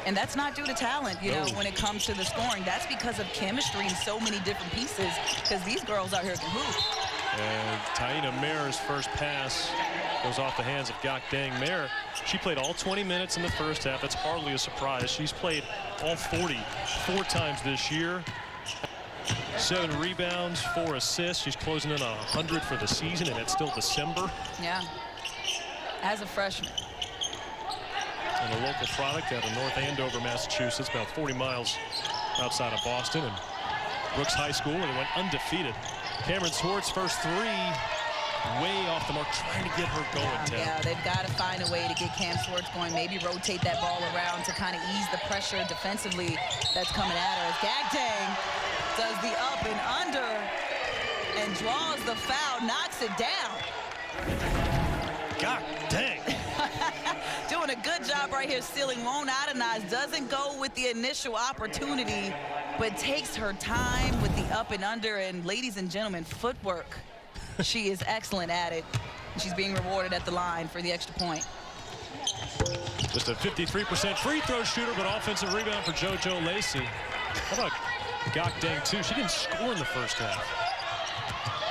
And that's not due to talent, you know, when it comes to the scoring. That's because of chemistry in so many different pieces, because these girls out here can hoop. And Taina Mayor's first pass goes off the hands of Gok Dang. Mayor, she played all 20 minutes in the first half. That's hardly a surprise. She's played all 40 4 times this year. 7 rebounds, 4 assists. She's closing in on 100 for the season, and it's still December. Yeah, as a freshman. And a local product out of North Andover, Massachusetts, about 40 miles outside of Boston. And Brooks High School, and they went undefeated. Cameron Swartz, first 3, way off the mark, trying to get her going, Tim. Yeah, they've got to find a way to get Cam Swartz going, maybe rotate that ball around to kind of ease the pressure defensively that's coming at her. As Gak Dang does the up and under and draws the foul, knocks it down. Gak Dang. Doing a good job right here stealing. Won't Adonais, doesn't go with the initial opportunity, but takes her time with the up and under. And ladies and gentlemen, footwork. She is excellent at it. She's being rewarded at the line for the extra point. Just a 53% free throw shooter, but offensive rebound for JoJo Lacey. How about Gak Dang, too? She didn't score in the first half.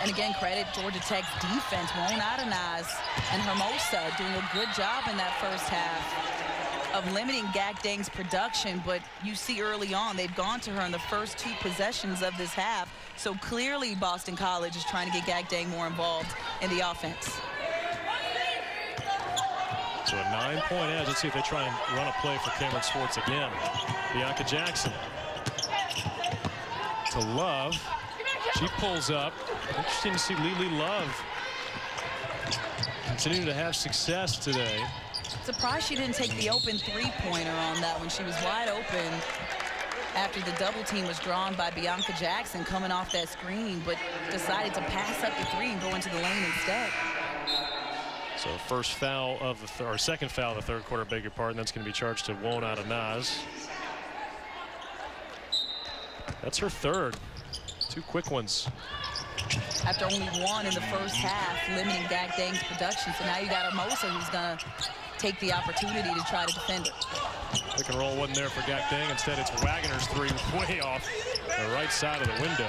And again, credit Georgia Tech's defense. Won't Adonais and Hermosa doing a good job in that first half of limiting Gak Dang's production. But you see early on, they've gone to her in the first 2 possessions of this half. So clearly Boston College is trying to get Gak Dang more involved in the offense. So a 9-point edge. Let's see if they try and run a play for Cameron Swartz again. Bianca Jackson to Love. She pulls up. Interesting to see Lily Love continuing to have success today. Surprised she didn't take the open 3-pointer on that one. She was wide open after the double team was drawn by Bianca Jackson coming off that screen, but decided to pass up the 3 and go into the lane instead. So first foul of the or second foul of the third quarter, beg your pardon. That's going to be charged to Won't Adonais. That's her third. 2 quick ones. After only 1 in the first half, limiting Gak Dang's production. So now you got Hermosa who's going to take the opportunity to try to defend it. Pick and roll wasn't there for Gak Dang. Instead, it's Wagner's 3 way off the right side of the window.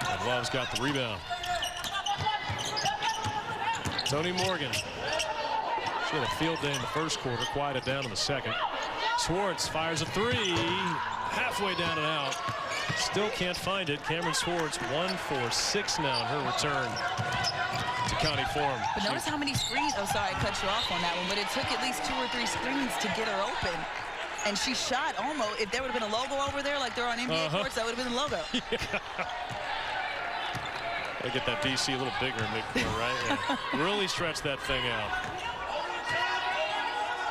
And Love's got the rebound. Tony Morgan. She had a field day in the first quarter, quieted down in the second. Swartz fires a 3, halfway down and out. Still can't find it. Cameron Swartz 1 for 6 now in her return to Conte Forum. But notice how many screens. Oh, sorry, I cut you off on that one. But it took at least 2 or 3 screens to get her open. And she shot almost. If there would have been a logo over there like they're on NBA courts, that would have been the logo. Gotta get that DC a little bigger in midcourt, right? Yeah. Really stretch that thing out.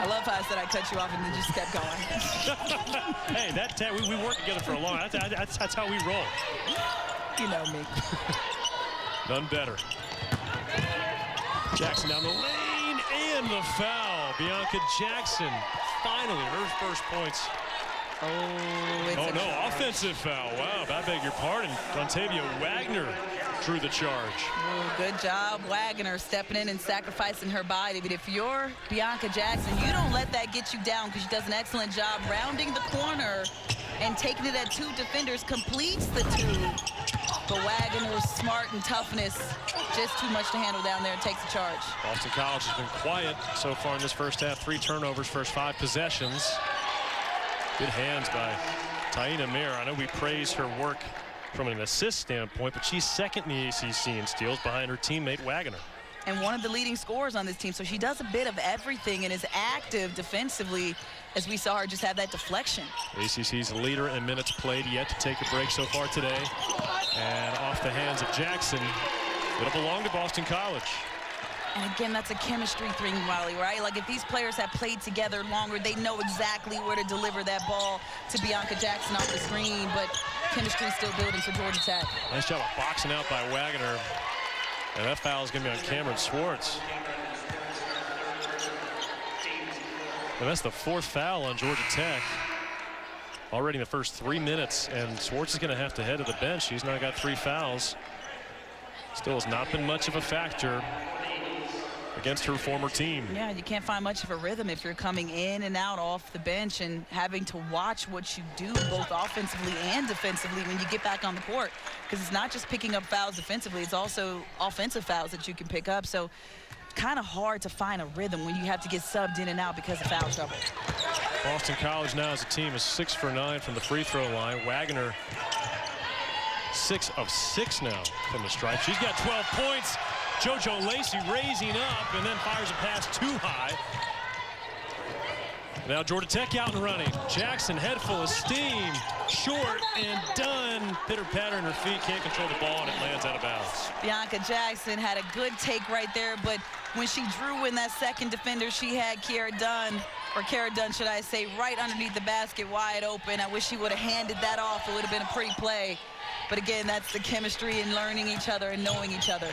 I love how I said I cut you off and then just kept going. Hey, we worked together for a long time. That's how we roll. You know me. None better. Jackson down the lane and the foul. Bianca Jackson finally her first points. Oh no, offensive foul. Wow, I beg your pardon. Montavia Wagner drew the charge. Ooh, good job, Wagner, stepping in and sacrificing her body. But if you're Bianca Jackson, you don't let that get you down, because she does an excellent job rounding the corner and taking it at 2 defenders, completes the 2. But Wagner's smart and toughness, just too much to handle down there, and takes the charge. Boston College has been quiet so far in this first half. 3 turnovers, first 5 possessions. Good hands by Taina Mayer. I know we praise her work from an assist standpoint, but she's second in the ACC in steals behind her teammate Wagner. And one of the leading scorers on this team, so she does a bit of everything and is active defensively, as we saw her just have that deflection. ACC's leader in minutes played, yet to take a break so far today. And off the hands of Jackson, it'll belong to Boston College. And again, that's a chemistry thing, Riley, right? Like, if these players have played together longer, they know exactly where to deliver that ball to Bianca Jackson off the screen, but chemistry still building for Georgia Tech. Nice job of boxing out by Wagner. And that foul is going to be on Cameron Swartz. And that's the 4th foul on Georgia Tech. Already in the first 3 minutes, and Swartz is going to have to head to the bench. He's now got 3 fouls. Still has not been much of a factor against her former team. Yeah, you can't find much of a rhythm if you're coming in and out off the bench and having to watch what you do both offensively and defensively when you get back on the court. Because it's not just picking up fouls defensively, it's also offensive fouls that you can pick up. So kind of hard to find a rhythm when you have to get subbed in and out because of foul trouble. Boston College now as a team is 6 for 9 from the free throw line. Wagner 6 of 6 now from the stripe. She's got 12 points. JoJo Lacey raising up and then fires a pass too high. Now Georgia Tech out and running. Jackson head full of steam. Short and done. Pitter patter in her feet. Can't control the ball and it lands out of bounds. Bianca Jackson had a good take right there, but when she drew in that second defender, she had Cara Dunn, should I say, right underneath the basket wide open. I wish she would have handed that off. It would have been a pretty play. But again, that's the chemistry and learning each other and knowing each other.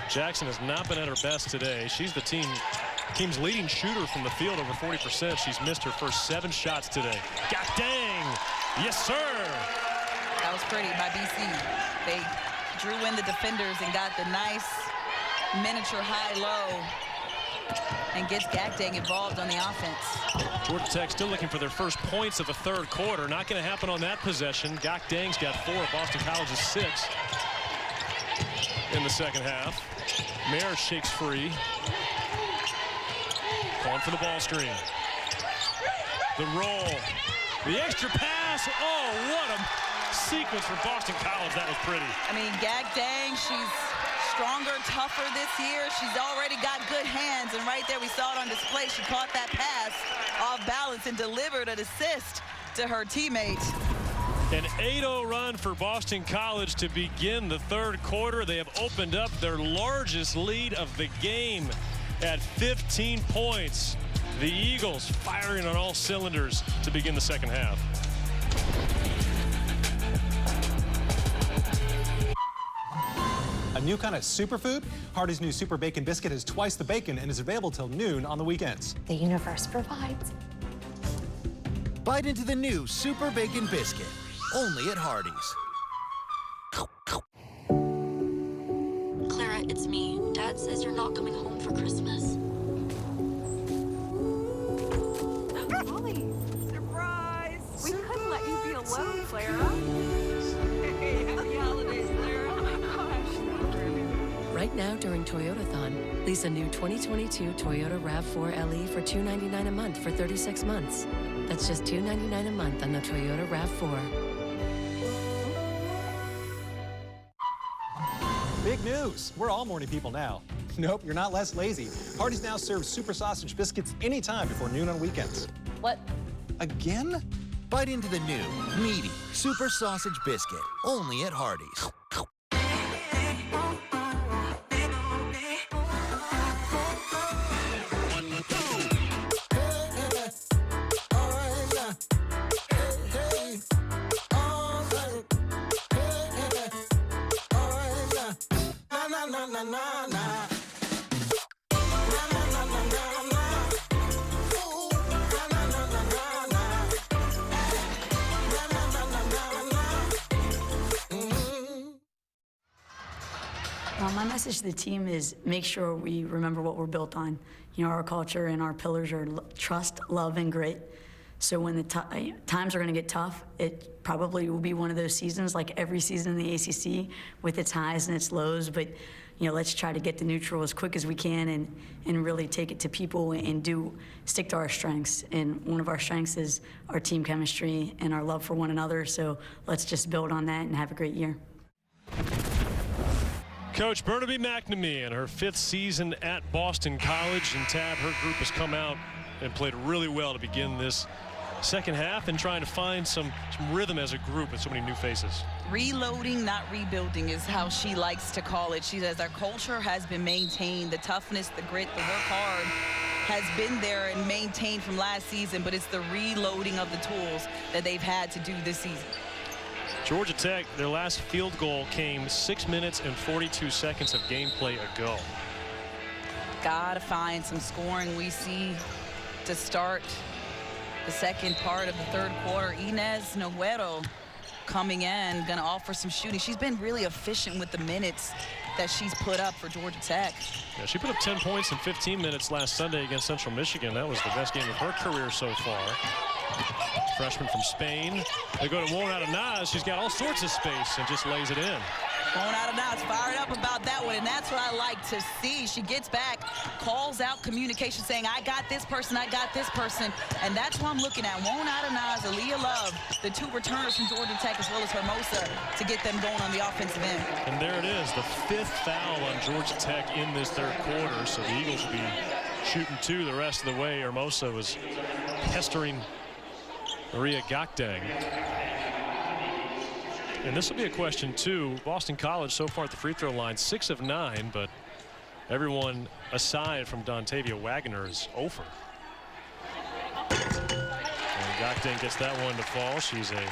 Jackson has not been at her best today. She's the team's leading shooter from the field, over 40%. She's missed her first 7 shots today. God dang! Yes, sir! That was pretty by BC. They drew in the defenders and got the nice miniature high-low and gets Gakdang involved on the offense. Georgia Tech still looking for their first points of the 3rd quarter. Not going to happen on that possession. Gakdang's got 4. Boston College is 6 in the second half. Mayer shakes free. Going for the ball screen. The roll. The extra pass. Oh, what a sequence for Boston College. That was pretty. I mean, Gakdang, she's stronger, tougher this year. She's already got good hands, and right there we saw it on display. She caught that pass off balance and delivered an assist to her teammate. An 8-0 run for Boston College to begin the 3rd quarter. They have opened up their largest lead of the game at 15 points. The Eagles firing on all cylinders to begin the second half. A new kind of superfood? Hardee's new Super Bacon Biscuit has twice the bacon and is available till noon on the weekends. The universe provides. Bite into the new Super Bacon Biscuit, only at Hardee's. Clara, it's me. Dad says you're not coming home for Christmas. Molly, surprise! We couldn't let you be alone, Clara. Hey, happy holidays, Clara. Oh my gosh. Right now during Toyotathon, lease a new 2022 Toyota RAV4 LE for $299 a month for 36 months. That's just $299 a month on the Toyota RAV4. Big news. We're all morning people now. Nope, you're not less lazy. Hardee's now serves super sausage biscuits anytime before noon on weekends. What? Again? Bite into the new, meaty Super Sausage Biscuit, only at Hardee's. My message to the team is make sure we remember what we're built on. You know, our culture and our pillars are trust, love, and grit. So when the times are going to get tough, it probably will be one of those seasons, like every season in the ACC, with its highs and its lows. But you know, let's try to get the neutral as quick as we can and really take it to people and stick to our strengths. And one of our strengths is our team chemistry and our love for one another. So let's just build on that and have a great year. Coach Burnaby McNamee in her 5th season at Boston College, and Tab, her group has come out and played really well to begin this second half and trying to find some rhythm as a group with so many new faces. Reloading, not rebuilding, is how she likes to call it. She says our culture has been maintained. The toughness, the grit, the work hard has been there and maintained from last season, but it's the reloading of the tools that they've had to do this season. Georgia Tech, their last field goal came 6 minutes and 42 seconds of gameplay ago. Gotta find some scoring. We see to start the second part of the third quarter. Inez Noguero coming in, going to offer some shooting. She's been really efficient with the minutes that she's put up for Georgia Tech. Yeah, she put up 10 points in 15 minutes last Sunday against Central Michigan. That was the best game of her career so far. Freshman from Spain. They go to Won't Naz. She's got all sorts of space and just lays it in. Won't Naz fired up about that one, and that's what I like to see. She gets back, calls out communication, saying, I got this person, and that's what I'm looking at. Won't Naz, Aaliyah Love, the two returners from Georgia Tech, as well as Hermosa, to get them going on the offensive end. And there it is, the 5th foul on Georgia Tech in this third quarter, so the Eagles will be shooting 2 the rest of the way. Hermosa was pestering Maria Gakdang. And this will be a question, too. Boston College so far at the free throw line, 6 of 9, but everyone aside from Dontavia Wagner is over. And Gakdang gets that one to fall. She's a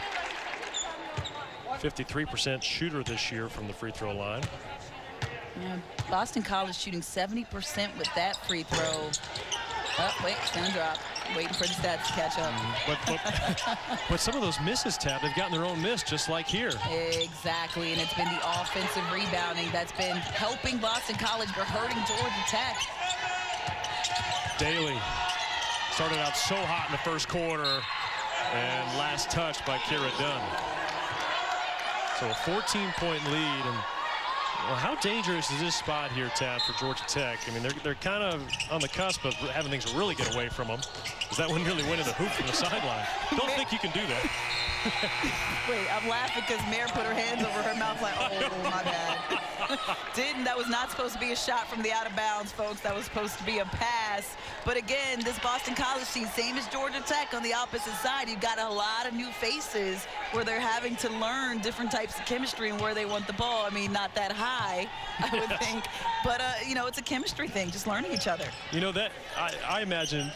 53% shooter this year from the free throw line. Yeah, Boston College shooting 70% with that free throw. Oh, wait, it's going to drop. Waiting for the stats to catch up. But some of those misses, Tab, they've gotten their own miss, just like here. Exactly, and it's been the offensive rebounding that's been helping Boston College, but hurting Georgia Tech. Daley started out so hot in the first quarter, and last touch by Kira Dunn. So a 14-point lead, and well, how dangerous is this spot here, Tab, for Georgia Tech? I mean, they're kind of on the cusp of having things really get away from them. Because that one nearly went in the hoop from the sideline. Don't think you can do that. Wait, I'm laughing because Mare put her hands over her mouth like, oh, my bad. That was not supposed to be a shot from the out of bounds, folks. That was supposed to be a pass. But again, this Boston College team, same as Georgia Tech on the opposite side. You've got a lot of new faces where they're having to learn different types of chemistry and where they want the ball. I mean, not that high, I would think. But, you know, it's a chemistry thing, just learning each other. You know, that I imagine,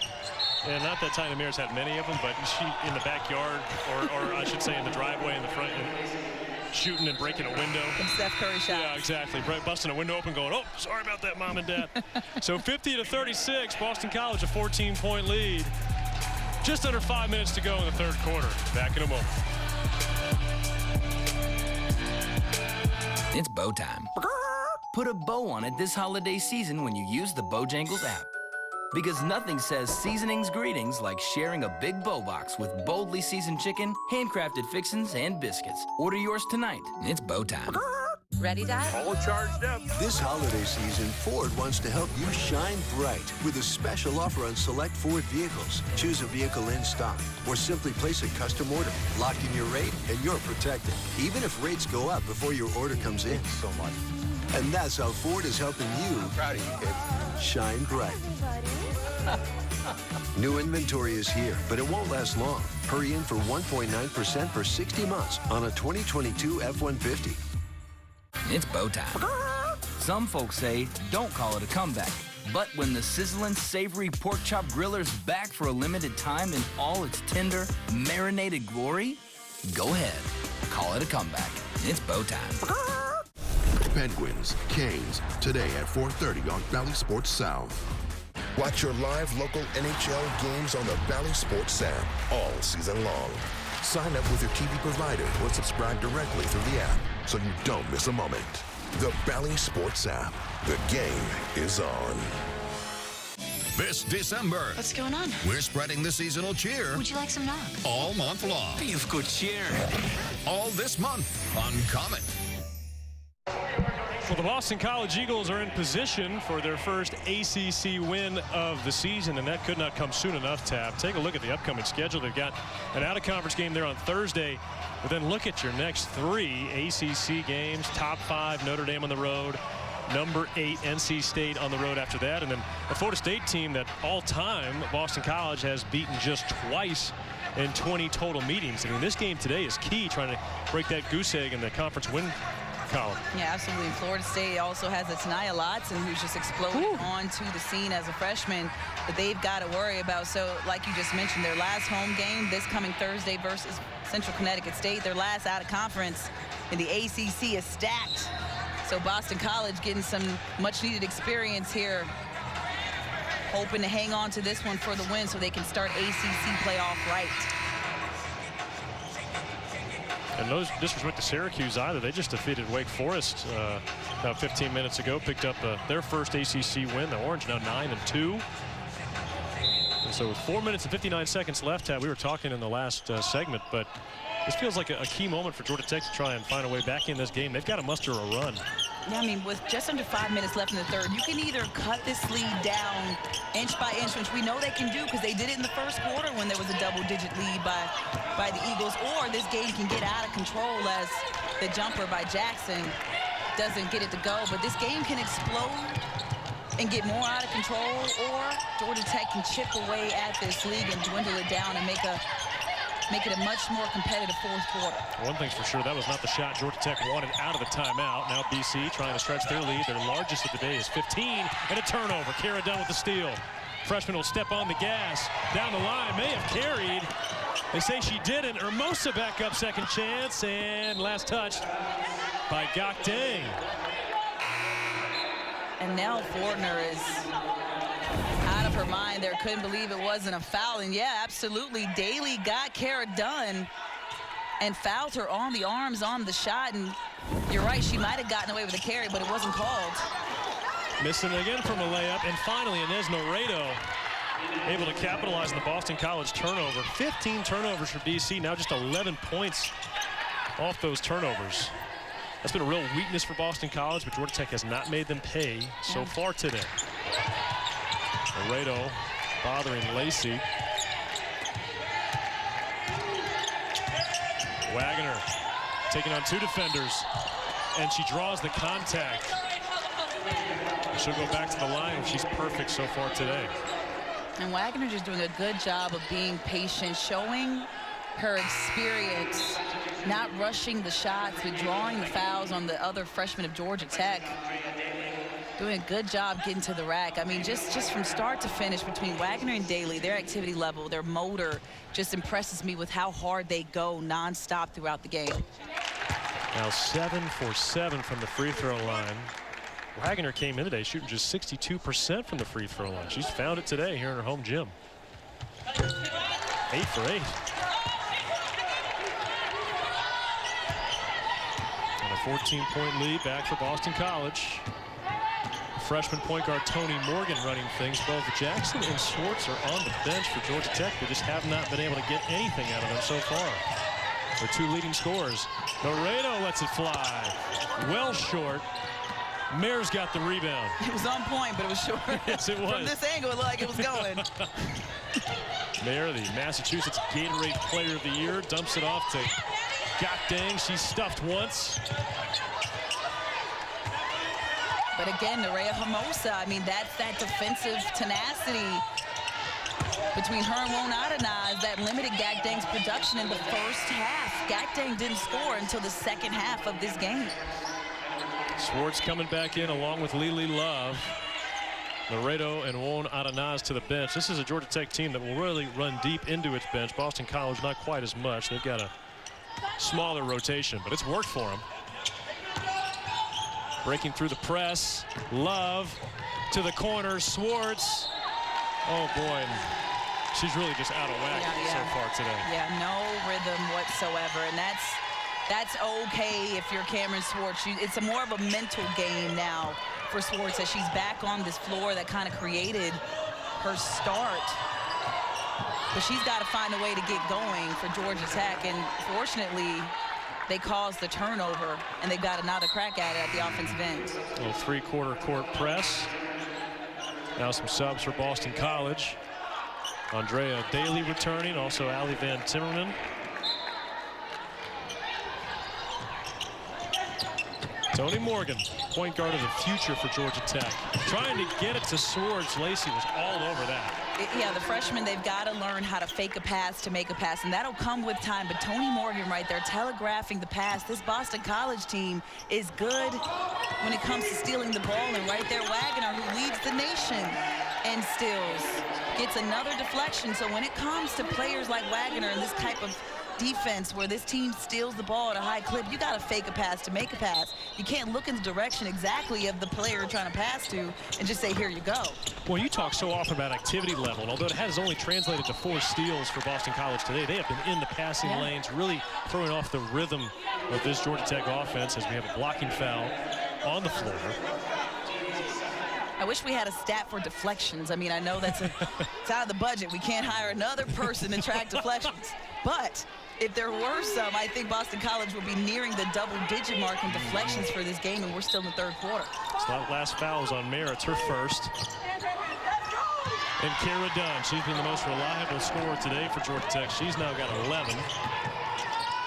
and not that Tyna Mare's had many of them, but she in the backyard, or I should say in the driveway in the front, shooting and breaking a window. From Steph Curry shot. Yeah, exactly. Busting a window open going, oh, sorry about that, Mom and Dad. So 50-36, Boston College a 14-point lead. Just under 5 minutes to go in the third quarter. Back in a moment. It's bow time. Put a bow on it this holiday season when you use the Bojangles app. Because nothing says seasonings greetings like sharing a big bow box with boldly seasoned chicken, handcrafted fixins, and biscuits. Order yours tonight. It's bow time. Ready, Dad? All charged up. This holiday season, Ford wants to help you shine bright with a special offer on select Ford vehicles. Choose a vehicle in stock or simply place a custom order. Lock in your rate and you're protected, even if rates go up before your order comes in. Thanks so much. And that's how Ford is helping you I'm proud of you, kid. shine bright. New inventory is here, but it won't last long. Hurry in for 1.9% for 60 months on a 2022 F-150. It's bow time. Some folks say, don't call it a comeback. But when the sizzling, savory pork chop griller's back for a limited time in all its tender, marinated glory, go ahead. Call it a comeback. It's bow time. Penguins, Canes, today at 4:30 on Valley Sports South. Watch your live local NHL games on the Valley Sports app all season long. Sign up with your TV provider or subscribe directly through the app so you don't miss a moment. The Valley Sports app. The game is on. This December, What's going on? we're spreading the seasonal cheer Would you like some knock? all month long. You've good cheer. All this month on Comet. Well, the Boston College Eagles are in position for their first ACC win of the season, and that could not come soon enough, Tab. Take a look at the upcoming schedule. They've got an out-of-conference game there on Thursday, but then look at your next 3 ACC games. Top 5, Notre Dame on the road. Number 8, NC State on the road after that. And then a Florida State team that all-time Boston College has beaten just twice in 20 total meetings. I mean, this game today is key, trying to break that goose egg in the conference win column. Yeah, absolutely. Florida State also has a Tanaya Lotson, who's just exploded onto the scene as a freshman that they've got to worry about. So, like you just mentioned, their last home game this coming Thursday versus Central Connecticut State. Their last out of conference in the ACC is stacked. So Boston College getting some much-needed experience here hoping to hang on to this one for the win so they can start ACC playoff right. And no disrespect to Syracuse either. They just defeated Wake Forest about 15 minutes ago, picked up their first ACC win. The Orange now 9-2. And so with 4 minutes and 59 seconds left, we were talking in the last segment, but this feels like a key moment for Georgia Tech to try and find a way back in this game. They've got to muster a run. Yeah, I mean, with just under 5 minutes left in the third, you can either cut this lead down inch by inch, which we know they can do because they did it in the first quarter when there was a double-digit lead by the Eagles, or this game can get out of control as the jumper by Jackson doesn't get it to go. But this game can explode and get more out of control, or Georgia Tech can chip away at this league and dwindle it down and make it a much more competitive fourth quarter. One thing's for sure, that was not the shot Georgia Tech wanted out of the timeout. Now BC trying to stretch their lead. Their largest of the day is 15, and a turnover. Kara Dunn with the steal. Freshman will step on the gas. Down the line, may have carried. They say she didn't. Hermosa back up, second chance, and last touch by Gok Dang. And now Fortner is out of her mind there. Couldn't believe it wasn't a foul. And yeah, absolutely. Daley got Kara Dunn and fouled her on the arms on the shot. And you're right, she might have gotten away with a carry, but it wasn't called. Missing again from a layup. And finally, Inez Noredo able to capitalize on the Boston College turnover. 15 turnovers for BC, now just 11 points off those turnovers. That's been a real weakness for Boston College, but Georgia Tech has not made them pay so far today. Laredo bothering Lacey. Wagner taking on two defenders, and she draws the contact. She'll go back to the line. She's perfect so far today. And Wagner just doing a good job of being patient, showing her experience, not rushing the shots, but drawing the fouls on the other freshmen of Georgia Tech. Doing a good job getting to the rack. I mean, just from start to finish between Wagner and Daley, their activity level, their motor just impresses me with how hard they go nonstop throughout the game. Now 7 for 7 from the free throw line. Wagner came in today shooting just 62% from the free throw line. She's found it today here in her home gym. 8 for 8. And a 14-point lead back for Boston College. Freshman point guard Tony Morgan running things. Both Jackson and Swartz are on the bench for Georgia Tech. They just have not been able to get anything out of them so far. Their two leading scorers. Laredo lets it fly. Well short. Mayor's got the rebound. It was on point, but it was short. Yes, it was. From this angle, it looked like it was going. Mayor, the Massachusetts Gatorade Player of the Year, dumps it off to Gok Dang. She's stuffed once. But again, Nerea Hermosa, I mean, that's that defensive tenacity between her and Won Adanaz that limited Gok Dang's production in the first half. Gok Dang didn't score until the second half of this game. Swartz coming back in along with Lily Love. Laredo and Won Adanaz to the bench. This is a Georgia Tech team that will really run deep into its bench. Boston College not quite as much. They've got a smaller rotation, but it's worked for them. Breaking through the press. Love to the corner. Swartz. Oh boy. She's really just out of whack so far today. Yeah, no rhythm whatsoever. And that's okay if you're Cameron Swartz. It's a more of a mental game now for Swartz as she's back on this floor that kind of created her start. But she's got to find a way to get going for Georgia Tech. And fortunately, they caused the turnover, and they've got another crack at it at the offensive end. A little three-quarter court press. Now some subs for Boston College. Andrea Daley returning, also Allie Van Timmerman. Tony Morgan, point guard of the future for Georgia Tech. Trying to get it to Swartz. Lacey was all over that. Yeah, the freshmen, they've got to learn how to fake a pass to make a pass, and that'll come with time. But Tony Morgan right there telegraphing the pass. This Boston College team is good when it comes to stealing the ball. And right there, Wagner, who leads the nation and steals, gets another deflection. So when it comes to players like Wagner and this type of defense where this team steals the ball at a high clip, you got to fake a pass to make a pass. You can't look in the direction exactly of the player you're trying to pass to and just say, here you go. Well, you talk so often about activity level, and although it has only translated to 4 steals for Boston College today, they have been in the passing lanes, really throwing off the rhythm of this Georgia Tech offense as we have a blocking foul on the floor. I wish we had a stat for deflections. I mean, I know it's out of the budget. We can't hire another person to track deflections. But if there were some, I think Boston College will be nearing the double-digit mark in deflections for this game, and we're still in the third quarter. So that last foul is on Mara. It's her first. And Kara Dunn, she's been the most reliable scorer today for Georgia Tech. She's now got 11.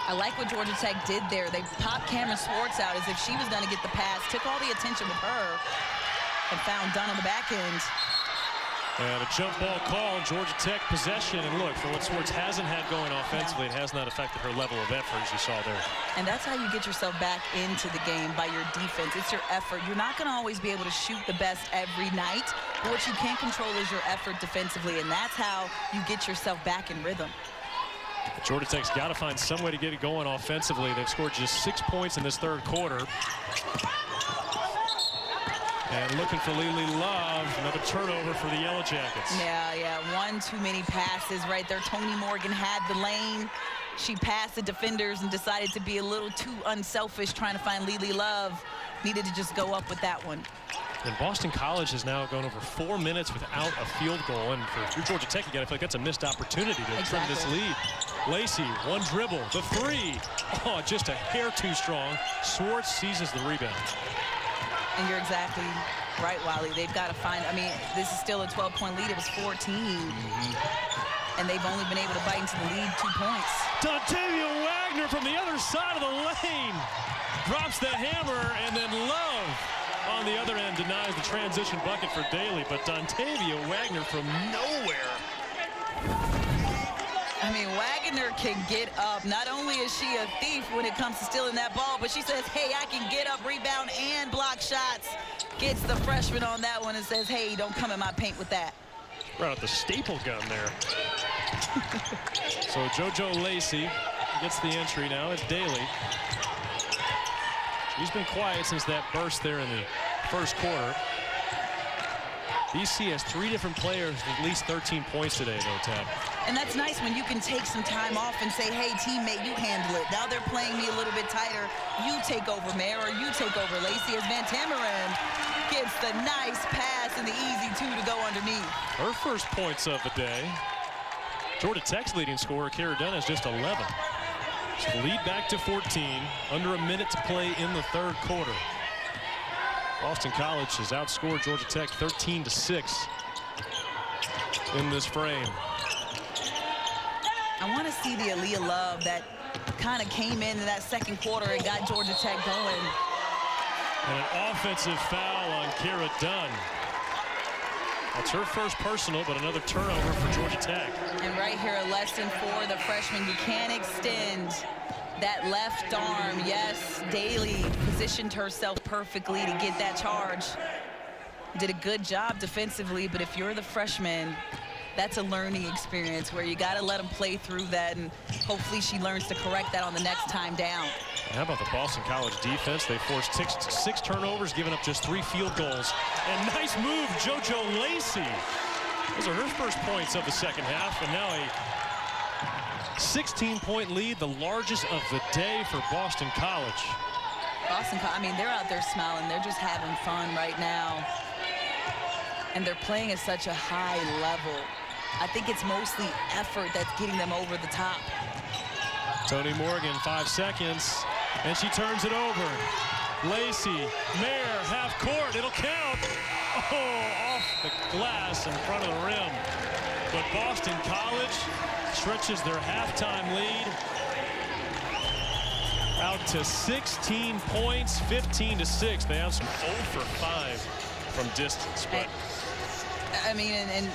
I like what Georgia Tech did there. They popped Cameron Swartz out as if she was going to get the pass, took all the attention with her, and found Dunn on the back end. And a jump ball call in Georgia Tech possession. And look, for what Swartz hasn't had going offensively, it has not affected her level of effort, as you saw there. And that's how you get yourself back into the game, by your defense. It's your effort. You're not going to always be able to shoot the best every night, but what you can control is your effort defensively, and that's how you get yourself back in rhythm. Georgia Tech's got to find some way to get it going offensively. They've scored just 6 points in this third quarter. And looking for Lily Love, another turnover for the Yellow Jackets. Yeah, one too many passes right there. Toni Morgan had the lane. She passed the defenders and decided to be a little too unselfish trying to find Lily Love. Needed to just go up with that one. And Boston College has now gone over 4 minutes without a field goal. And for Georgia Tech again, I feel like that's a missed opportunity to trim this lead. Lacey, one dribble, the 3. Oh, just a hair too strong. Swartz seizes the rebound. And you're exactly right, Wally. They've got to find, I mean, this is still a 12-point lead. It was 14. And they've only been able to bite into the lead 2 points. Dontavia Wagner from the other side of the lane drops the hammer, and then Love on the other end denies the transition bucket for Daley. But Dontavia Wagner from nowhere. I mean, Wagner can get up. Not only is she a thief when it comes to stealing that ball, but she says, hey, I can get up, rebound, and block shots. Gets the freshman on that one and says, hey, don't come in my paint with that. Right out the staple gun there. So JoJo Lacey gets the entry now. It's Daley. She's been quiet since that burst there in the first quarter. BC has 3 different players with at least 13 points today, though, Tab. And that's nice when you can take some time off and say, hey, teammate, you handle it. Now they're playing me a little bit tighter. You take over, Mare, or you take over, Lacey, as Van Tammeren gets the nice pass and the easy 2 to go underneath. Her first points of the day. Georgia Tech's leading scorer, Kara Dunn, is just 11. So lead back to 14, under a minute to play in the third quarter. Boston College has outscored Georgia Tech 13-6 in this frame. I want to see the Aaliyah Love that kind of came in that second quarter and got Georgia Tech going. And an offensive foul on Kara Dunn. That's her first personal, but another turnover for Georgia Tech. And right here, a lesson for the freshman. You can't extend that left arm. Yes, Daley positioned herself perfectly to get that charge. Did a good job defensively, but if you're the freshman, that's a learning experience where you got to let them play through that, and hopefully she learns to correct that on the next time down. How about the Boston College defense? They forced 6 turnovers, giving up just 3 field goals. And nice move, JoJo Lacey. Those are her first points of the second half, and now a 16-point lead, the largest of the day for Boston College. I mean, they're out there smiling. They're just having fun right now. And they're playing at such a high level. I think it's mostly effort that's getting them over the top. Toni Morgan, 5 seconds, and she turns it over. Lacey, Mare, half court, it'll count. Oh, off the glass in front of the rim. But Boston College stretches their halftime lead out to 16 points, 15-6. They have some 0 for 5 from distance, but I mean, and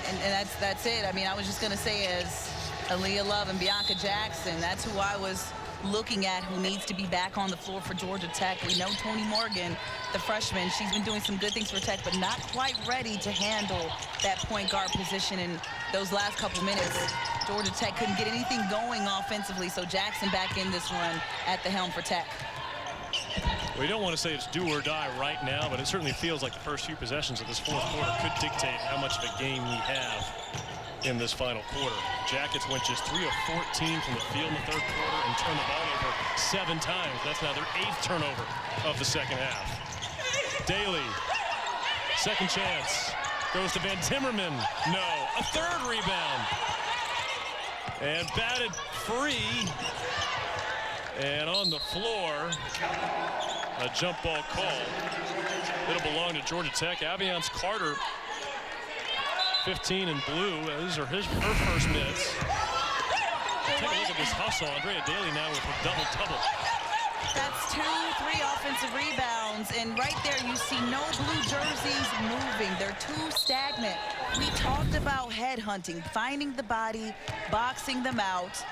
that's it. I mean, I was just going to say, as Aaliyah Love and Bianca Jackson, that's who I was looking at who needs to be back on the floor for Georgia Tech. We know Toni Morgan, the freshman, she's been doing some good things for Tech, but not quite ready to handle that point guard position in those last couple minutes. Georgia Tech couldn't get anything going offensively, so Jackson back in this one at the helm for Tech. We don't want to say it's do or die right now, but it certainly feels like the first few possessions of this fourth quarter could dictate how much of a game we have in this final quarter. Jackets went just 3 of 14 from the field in the third quarter and turned the ball over 7 times. That's now their 8th turnover of the second half. Daley, second chance, goes to Van Timmerman. No, a third rebound. And batted free. And on the floor, a jump ball call. It'll belong to Georgia Tech. Aviance Carter, 15 in blue. These are her first minutes. Take a look at this hustle. Andrea Daley now with a double-double. That's 2-3 offensive rebounds, and right there you see no blue jerseys moving. They're too stagnant. We talked about headhunting, finding the body, boxing them out,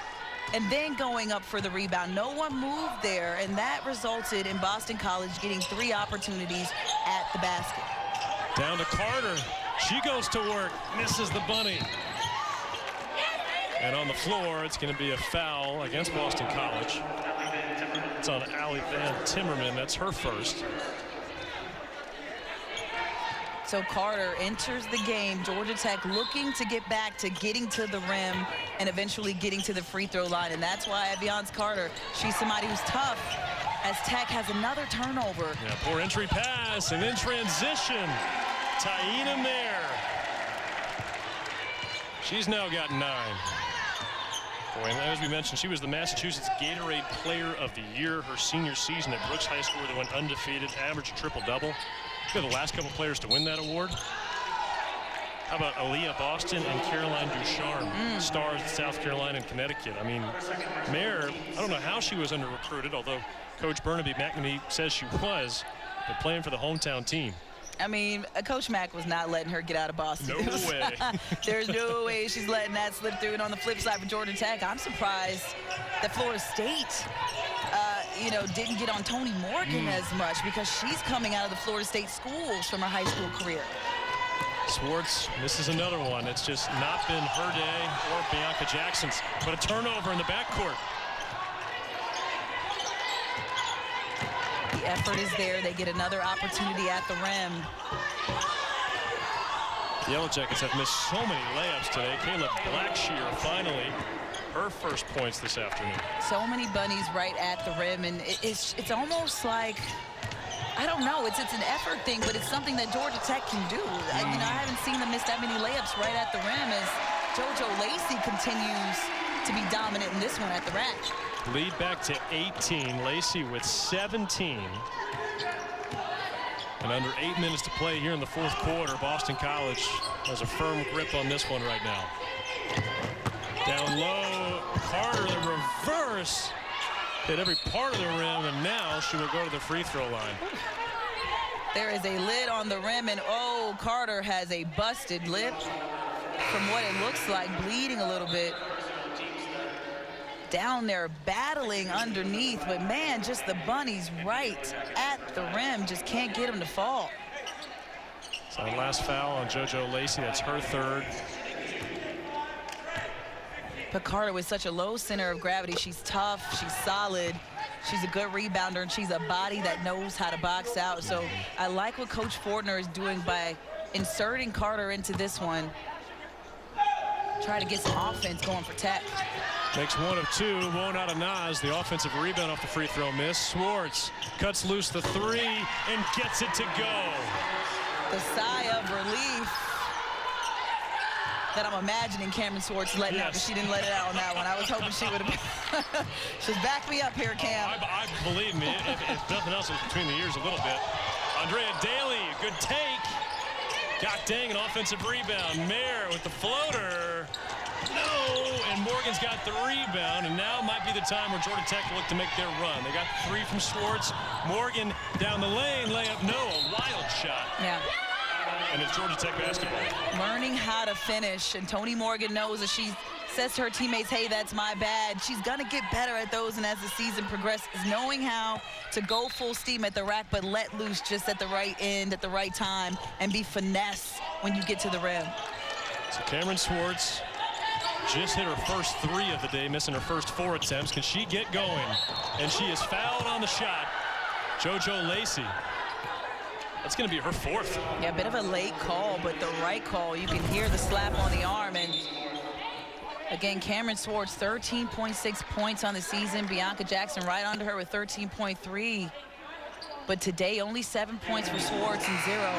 and then going up for the rebound. No one moved there, and that resulted in Boston College getting 3 opportunities at the basket. Down to Carter. She goes to work, misses the bunny. And on the floor, it's going to be a foul against Boston College. It's on Allie Van Timmerman. That's her first. So Carter enters the game. Georgia Tech looking to get back to getting to the rim and eventually getting to the free throw line. And that's why Aviance Carter, she's somebody who's tough, as Tech has another turnover. Yeah, poor entry pass and in transition. Taina Mayer. She's now got 9. Boy, and as we mentioned, she was the Massachusetts Gatorade Player of the Year her senior season at Brooks High School, where they went undefeated, averaged triple-double. They're the last couple players to win that award. How about Aaliyah Boston and Caroline Ducharme, stars in South Carolina and Connecticut? I mean, Mayer, I don't know how she was under-recruited, although Coach Burnaby McNamee says she was, but playing for the hometown team. I mean, Coach Mack was not letting her get out of Boston. No way. There's no way she's letting that slip through. And on the flip side for Georgia Tech, I'm surprised that Florida State, didn't get on Toni Morgan as much, because she's coming out of the Florida State schools from her high school career. Swartz, this is another one. It's just not been her day or Bianca Jackson's, but a turnover in the backcourt. The effort is there. They get another opportunity at the rim. The Yellow Jackets have missed so many layups today. Kayla Blackshear finally her first points this afternoon. So many bunnies right at the rim, and it's almost like, I don't know, it's an effort thing, but it's something that Georgia Tech can do. I haven't seen them miss that many layups right at the rim as JoJo Lacey continues to be dominant in this one at the rack. Lead back to 18. Lacey with 17. And under 8 minutes to play here in the fourth quarter, Boston College has a firm grip on this one right now. Down low, Carter, the reverse. Hit every part of the rim, and now she will go to the free throw line. There is a lid on the rim, and Carter has a busted lip. From what it looks like, bleeding a little bit. Down there battling underneath, but man, just the bunnies right at the rim, just can't get them to fall. So last foul on JoJo Lacey, that's her third. But Carter with such a low center of gravity, she's tough, she's solid, she's a good rebounder, and she's a body that knows how to box out. So I like what Coach Fortner is doing by inserting Carter into this one. Try to get some offense going for Tech. Makes 1 of 2, won't out of Nas. The offensive rebound off the free throw miss. Swartz cuts loose the 3 and gets it to go. The sigh of relief that I'm imagining Cameron Swartz letting out, but she didn't let it out on that one. I was hoping she would have. Just back me up here, Cam. I believe me, if nothing else, it's between the ears a little bit. Andrea Daley, good take. Got dang, an offensive rebound. Mayer with the floater. No, and Morgan's got the rebound, and now might be the time where Georgia Tech will look to make their run. They got the 3 from Swartz. Morgan down the lane, layup, no, a wild shot. Yeah. And it's Georgia Tech basketball. Learning how to finish, and Toni Morgan knows that she's says to her teammates, hey, that's my bad. She's going to get better at those, and as the season progresses, knowing how to go full steam at the rack but let loose just at the right end at the right time and be finesse when you get to the rim. So Cameron Swartz just hit her first 3 of the day, missing her first 4 attempts. Can she get going? And she is fouled on the shot. JoJo Lacey. That's going to be her 4th. Yeah, a bit of a late call, but the right call. You can hear the slap on the arm. And again, Cameron Swartz, 13.6 points on the season. Bianca Jackson right under her with 13.3. But today, only 7 points for Swartz and 0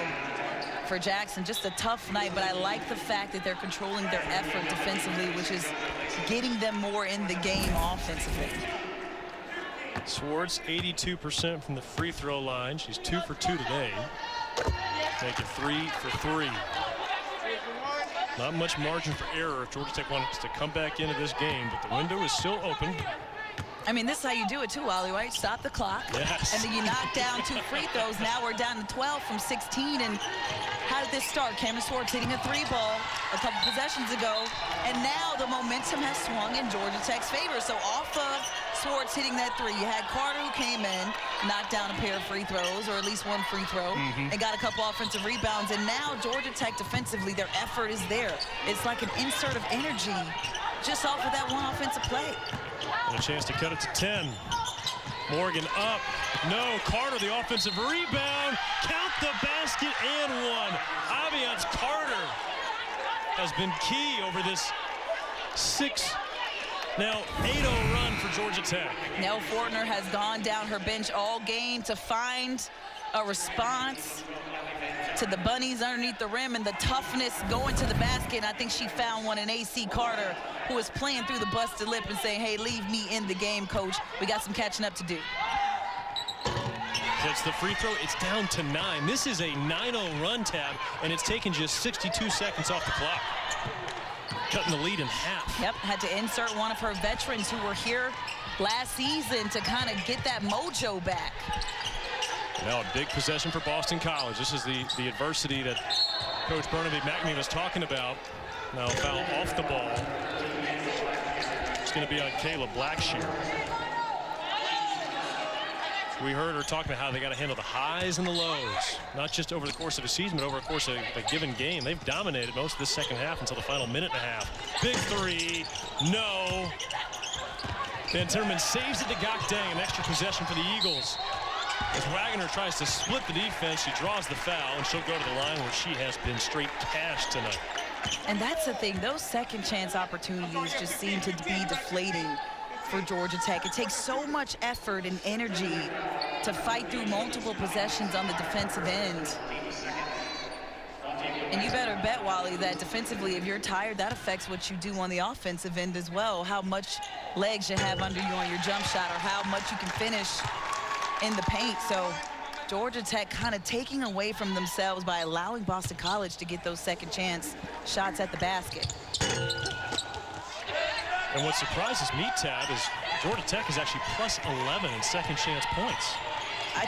for Jackson. Just a tough night, but I like the fact that they're controlling their effort defensively, which is getting them more in the game offensively. Swartz, 82% from the free throw line. She's 2 for 2 today. Make it 3 for 3. Not much margin for error if Georgia Tech wants to come back into this game, but the window is still open. I mean, this is how you do it too, Wally, right? Stop the clock. Yes. And then you knock down 2 free throws. Now we're down to 12 from 16. And how did this start? Cameron Swartz hitting a 3 ball a couple possessions ago. And now the momentum has swung in Georgia Tech's favor. So off of Swartz hitting that 3, you had Carter who came in, knocked down a pair of free throws, or at least 1 free throw, and got a couple offensive rebounds. And now Georgia Tech defensively, their effort is there. It's like an insert of energy just off of that 1 offensive play. And a chance to cut it to 10. Morgan up. No. Carter, the offensive rebound. Count the basket and 1. Aviance Carter has been key over this 8-0 run for Georgia Tech. Nell Fortner has gone down her bench all game to find a response to the bunnies underneath the rim and the toughness going to the basket. And I think she found one in AC Carter, who was playing through the busted lip and saying, hey, leave me in the game, coach. We got some catching up to do. Hits the free throw. It's down to 9. This is a 9-0 run, Tab, and it's taken just 62 seconds off the clock. Cutting the lead in half. Yep, had to insert one of her veterans who were here last season to kind of get that mojo back. Now a big possession for Boston College. This is the adversity that Coach Burnaby McNamee was talking about. Now foul off the ball. It's going to be on Kayla Blackshear. We heard her talking about how they got to handle the highs and the lows, not just over the course of a season, but over the course of a given game. They've dominated most of the second half until the final minute and a half. Big 3, no. Van Timmerman saves it to Gakdang, an extra possession for the Eagles. As Wagner tries to split the defense, she draws the foul, and she'll go to the line where she has been straight cashed tonight. And that's the thing, those second chance opportunities just seem to be deflating for Georgia Tech. It takes so much effort and energy to fight through multiple possessions on the defensive end. And you better bet, Wally, that defensively, if you're tired, that affects what you do on the offensive end as well. How much legs you have under you on your jump shot, or how much you can finish in the paint. So Georgia Tech kind of taking away from themselves by allowing Boston College to get those second chance shots at the basket. And what surprises me, Tab, is Georgia Tech is actually plus 11 in second chance points.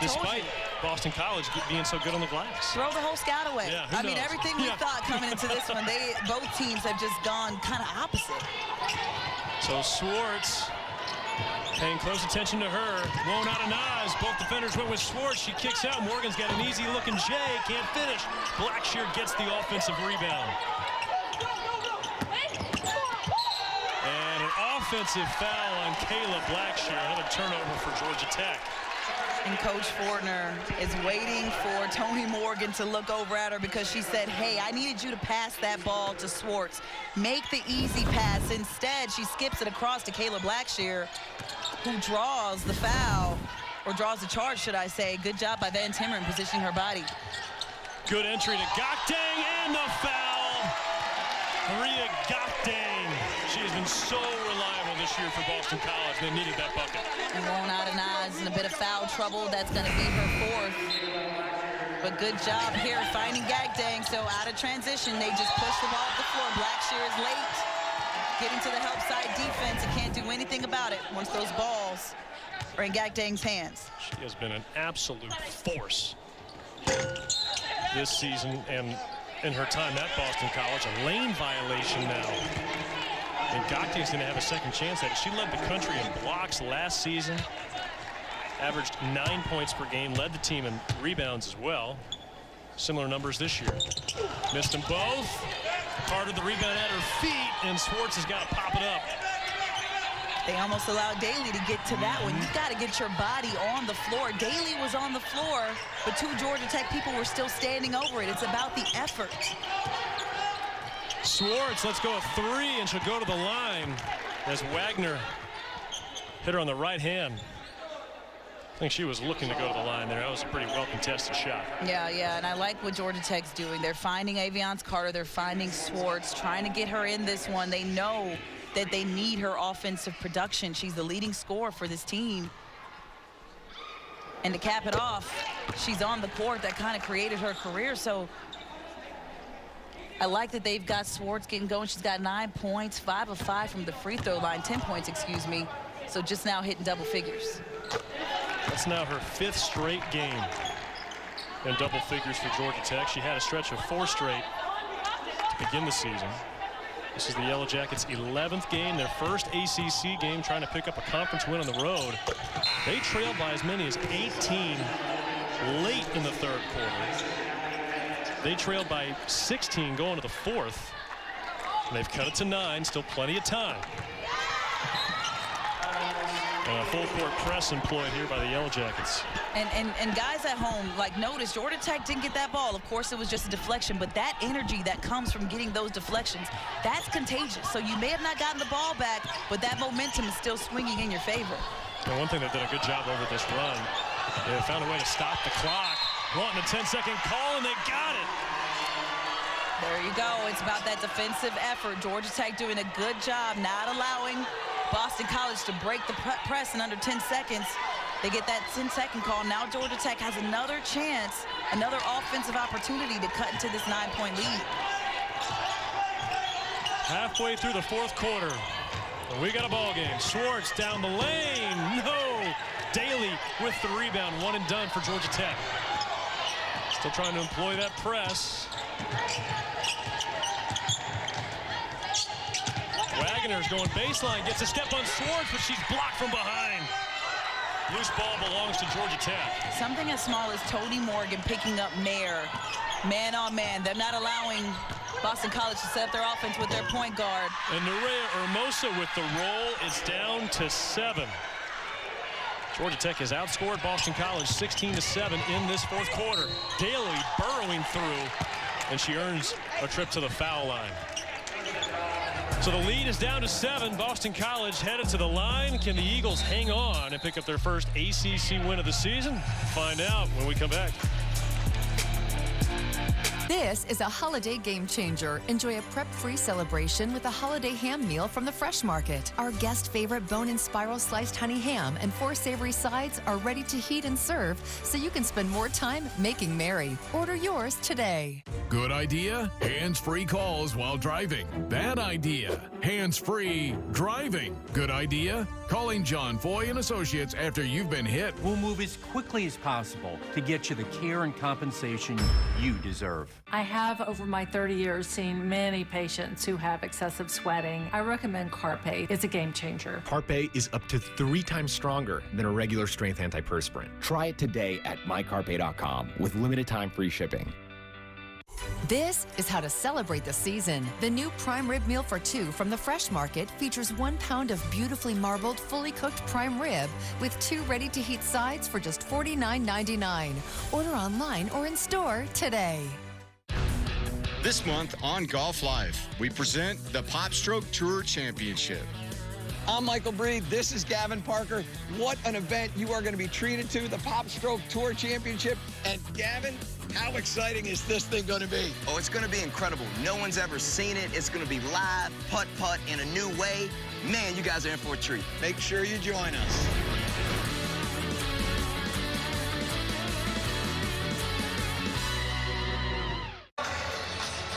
Despite Boston College being so good on the glass. Throw the whole scout away. Yeah, I mean, everything we thought coming into this one, both teams have just gone kind of opposite. So Swartz paying close attention to her. Won't out of Nas. Both defenders went with Swartz. She kicks out. Morgan's got an easy looking J. Can't finish. Blackshear gets the offensive rebound. And an offensive foul on Kayla Blackshear. Another turnover for Georgia Tech. And Coach Fortner is waiting for Tony Morgan to look over at her because she said, hey, I needed you to pass that ball to Swartz. Make the easy pass. Instead, she skips it across to Kayla Blackshear, who draws the foul, or draws the charge, should I say. Good job by Van Timmer in positioning her body. Good entry to Gakdang and the foul. Maria Gakdang. She has been so reliable this year for Boston College. They needed that bucket. And Won't out of Nas in a bit of foul trouble. That's going to be her 4th. But good job here finding Gakdang. So out of transition, they just push the ball off the floor. Blackshear is late. Getting to the help side defense and can't do anything about it once those balls are in Gakdang's hands. She has been an absolute force this season, and in her time at Boston College. A lane violation now And Gakti's going to have a second chance at it. She led the country in blocks last season. Averaged 9 points per game. Led the team in rebounds as well. Similar numbers this year. Missed them both. Carter the rebound at her feet, and Swartz has got to pop it up. They almost allowed Daley to get to that one. You've got to get your body on the floor. Daley was on the floor, but 2 Georgia Tech people were still standing over it. It's about the effort. Swartz, let's go a 3, and she'll go to the line as Wagner hit her on the right hand. I think she was looking to go to the line there. That was a pretty well-contested shot. Yeah, and I like what Georgia Tech's doing. They're finding Aviance Carter. They're finding Swartz, trying to get her in this one. They know that they need her offensive production. She's the leading scorer for this team. And to cap it off, she's on the court. That kind of created her career. So I like that they've got Swartz getting going. She's got 9 points, 5 of 5 from the free throw line, 10 points, excuse me. So just now hitting double figures. That's now her 5th straight game in double figures for Georgia Tech. She had a stretch of 4 straight to begin the season. This is the Yellow Jackets' 11th game, their first ACC game, trying to pick up a conference win on the road. They trailed by as many as 18 late in the 3rd quarter. They trailed by 16 going to the 4th. And they've cut it to 9, still plenty of time. And a full court press employed here by the Yellow Jackets. And guys at home, like, notice Georgia Tech didn't get that ball. Of course, it was just a deflection, but that energy that comes from getting those deflections, that's contagious. So you may have not gotten the ball back, but that momentum is still swinging in your favor. And one thing they've done a good job over this run, they found a way to stop the clock. Wanting a 10-second call, and they got it. There you go. It's about that defensive effort. Georgia Tech doing a good job not allowing Boston College to break the press in under 10 seconds. They get that 10-second call. Now Georgia Tech has another chance, another offensive opportunity to cut into this 9-point lead. Halfway through the 4th quarter, and we got a ball game. Swartz down the lane. No. Daley with the rebound. 1 and done for Georgia Tech. Still trying to employ that press. Wagner's going baseline, gets a step on Swartz, but she's blocked from behind. Loose ball belongs to Georgia Tech. Something as small as Tony Morgan picking up Mayer, man on man. They're not allowing Boston College to set up their offense with their point guard. And Nerea Hermosa with the roll. It's down to 7. Georgia Tech has outscored Boston College 16-7 in this 4th quarter. Daley burrowing through, and she earns a trip to the foul line. So the lead is down to 7. Boston College headed to the line. Can the Eagles hang on and pick up their first ACC win of the season? Find out when we come back. This is a holiday game changer. Enjoy a prep-free celebration with a holiday ham meal from the Fresh Market. Our guest favorite bone and spiral sliced honey ham and 4 savory sides are ready to heat and serve so you can spend more time making merry. Order yours today. Good idea? Hands-free calls while driving. Bad idea? Hands-free driving. Good idea? Calling John Foy and Associates after you've been hit. We'll move as quickly as possible to get you the care and compensation you deserve. I have, over my 30 years, seen many patients who have excessive sweating. I recommend Carpe. It's a game changer. Carpe is up to 3 times stronger than a regular strength antiperspirant. Try it today at mycarpe.com with limited time free shipping. This is how to celebrate the season. The new prime rib meal for 2 from the Fresh Market features 1 pound of beautifully marbled, fully cooked prime rib with 2 ready-to-heat sides for just $49.99. Order online or in store today. This month on Golf Life, we present the Pop Stroke Tour Championship. I'm Michael Breed. This is Gavin Parker. What an event you are going to be treated to, the Pop Stroke Tour Championship. And Gavin, how exciting is this thing going to be? Oh, it's going to be incredible. No one's ever seen it. It's going to be live, putt-putt in a new way. Man, you guys are in for a treat. Make sure you join us.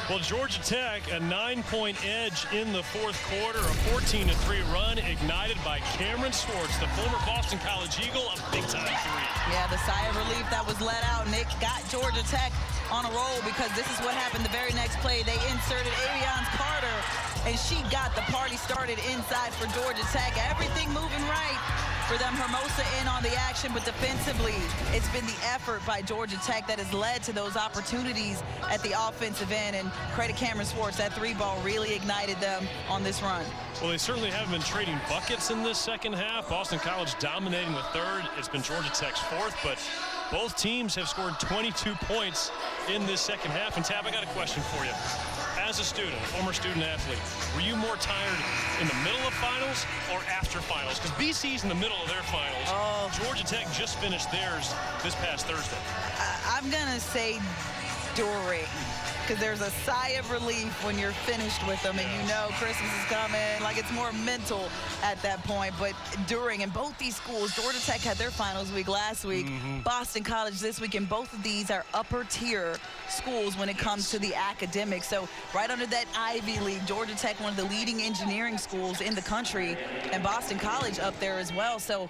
Well, Georgia Tech, a 9-point edge in the 4th quarter, a 14-3 run ignited by Cameron Swartz, the former Boston College Eagle, a big-time 3. Yeah, the sigh of relief that was let out, Nick, got Georgia Tech on a roll because this is what happened the very next play. They inserted Aviance Carter and she got the party started inside for Georgia Tech. Everything moving right for them. Hermosa in on the action, but defensively, it's been the effort by Georgia Tech that has led to those opportunities at the offensive end, and credit Cameron Swartz. That three ball really ignited them on this run. Well, they certainly haven't been trading buckets in this second half. Boston College dominating the third. It's been Georgia Tech's fourth, but both teams have scored 22 points in this second half. And Tab, I got a question for you. As a student, a former student athlete, were you more tired in the middle of finals or after finals? Because BC's in the middle of their finals. Georgia Tech just finished theirs this past Thursday. I'm going to say during, because there's a sigh of relief when you're finished with them and you know Christmas is coming. Like, it's more mental at that point. But during, and both these schools, Georgia Tech had their finals week last week, Boston College this week, and both of these are upper tier schools when it comes to the academics. So right under that Ivy League, Georgia Tech, one of the leading engineering schools in the country, and Boston College up there as well. So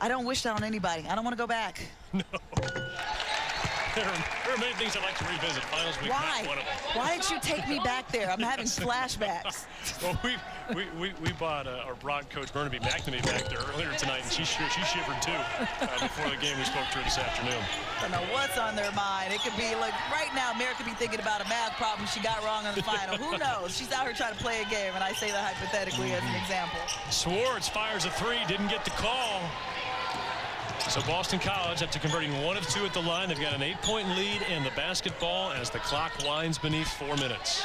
I don't wish that on anybody. I don't want to go back. No. There are many things I'd like to revisit. Finals week, Why? not one of them. Why didn't you take me back there? I'm having flashbacks. Well, we brought Coach Burnaby McNamee back there earlier tonight, and she shivered too before the game. We spoke to her this afternoon. I don't know what's on their mind. It could be like right now, Mary could be thinking about a math problem she got wrong in the final. Who knows? She's out here trying to play a game, and I say that hypothetically as an example. Swartz fires a three, didn't get the call. So Boston College, after converting 1 of 2 at the line, they've got an 8-point lead in the basketball as the clock winds beneath 4 minutes.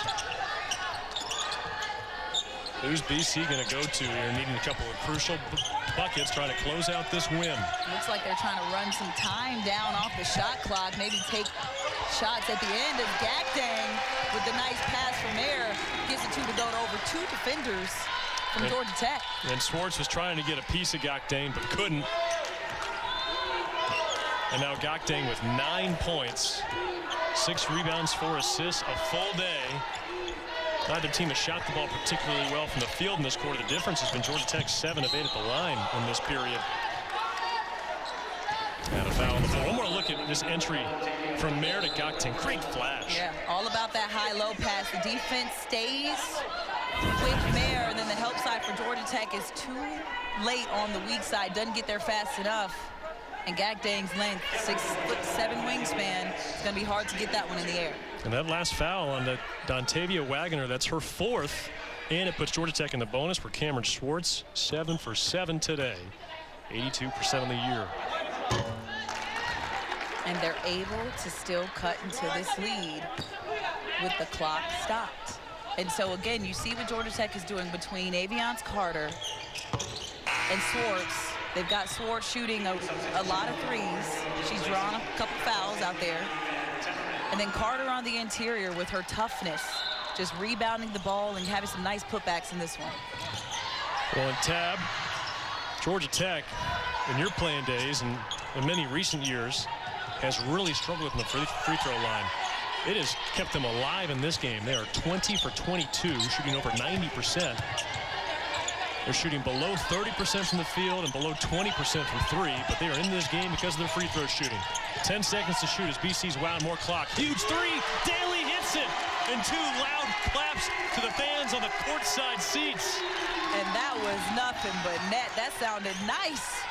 Who's BC going to go to here, needing a couple of crucial buckets, trying to close out this win? Looks like they're trying to run some time down off the shot clock, maybe take shots at the end as Gakdang with the nice pass from there gets it to go to over 2 defenders from Georgia Tech. And Swartz was trying to get a piece of Gakdang, but couldn't. And now Gakdang with 9 points, 6 rebounds, 4 assists, a full day. Neither team has shot the ball particularly well from the field in this quarter. The difference has been Georgia Tech 7 of 8 at the line in this period. And a foul on the floor. One more look at this entry from Mayer to Gakdang. Great flash. Yeah, all about that high-low pass. The defense stays with Mayer, and then the help side for Georgia Tech is too late on the weak side. Doesn't get there fast enough. And Gakdang's length, 6'7" wingspan, it's going to be hard to get that one in the air. And that last foul on the Dontavia Wagner, that's her 4th, and it puts Georgia Tech in the bonus for Cameron Swartz, 7 for 7 today, 82% on the year. And they're able to still cut into this lead with the clock stopped. And so again, you see what Georgia Tech is doing between Aviance Carter and Swartz. They've got Swartz shooting a lot of threes. She's drawn a couple fouls out there. And then Carter on the interior with her toughness, just rebounding the ball and having some nice putbacks in this one. Well, in Tab, Georgia Tech, in your playing days and in many recent years, has really struggled with the free throw line. It has kept them alive in this game. They are 20 for 22, shooting over 90%. They're shooting below 30% from the field and below 20% from 3, but they are in this game because of their free throw shooting. 10 seconds to shoot as BC's wound more clock. Huge three, Daley hits it, and 2 loud claps to the fans on the courtside seats. And that was nothing but net. That sounded nice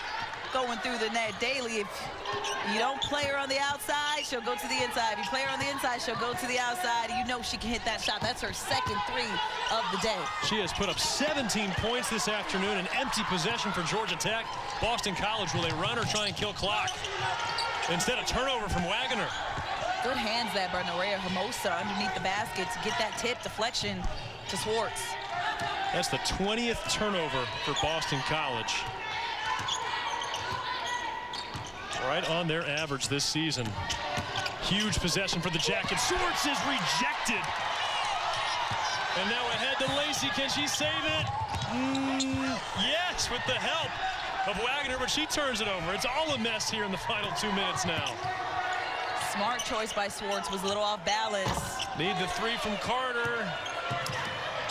going through the net. Daley, if you don't play her on the outside, she'll go to the inside. If you play her on the inside, she'll go to the outside. You know she can hit that shot. That's her second 3 of the day. She has put up 17 points this afternoon, an empty possession for Georgia Tech. Boston College, will they run or try and kill clock? Instead, a turnover from Wagner. Good hands that by Andrea Hermosa underneath the basket to get that tip deflection to Swartz. That's the 20th turnover for Boston College. Right on their average this season. Huge possession for the Jackets. Swartz is rejected. And now ahead to Lacey. Can she save it? Yes, with the help of Wagner, but she turns it over. It's all a mess here in the final 2 minutes now. Smart choice by Swartz, was a little off balance. Need the 3 from Carter.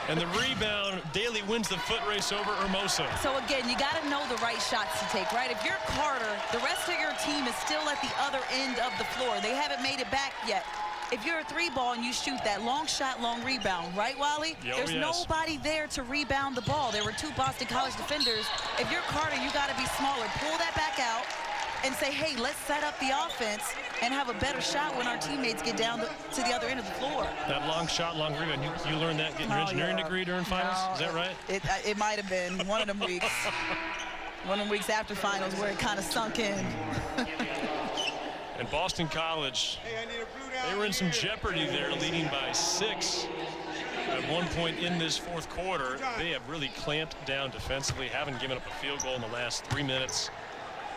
And the rebound, Daley wins the foot race over Hermosa. So again, you got to know the right shots to take, right? If you're Carter, the rest of your team is still at the other end of the floor. They haven't made it back yet. if you're a 3-ball and you shoot that long shot, long rebound, right, Wally? There's nobody there to rebound the ball. There were 2 Boston College defenders. If you're Carter, you got to be smaller. Pull that back out and say, hey, let's set up the offense and have a better shot when our teammates get down to the other end of the floor. That long shot, long rebound, you learned that getting your engineering degree during finals? No, is that right? It might have been one of them weeks. One of them weeks after finals where it kind of sunk in. And Boston College, they were in some jeopardy there, leading by 6. At one point in this 4th quarter, they have really clamped down defensively, haven't given up a field goal in the last 3 minutes.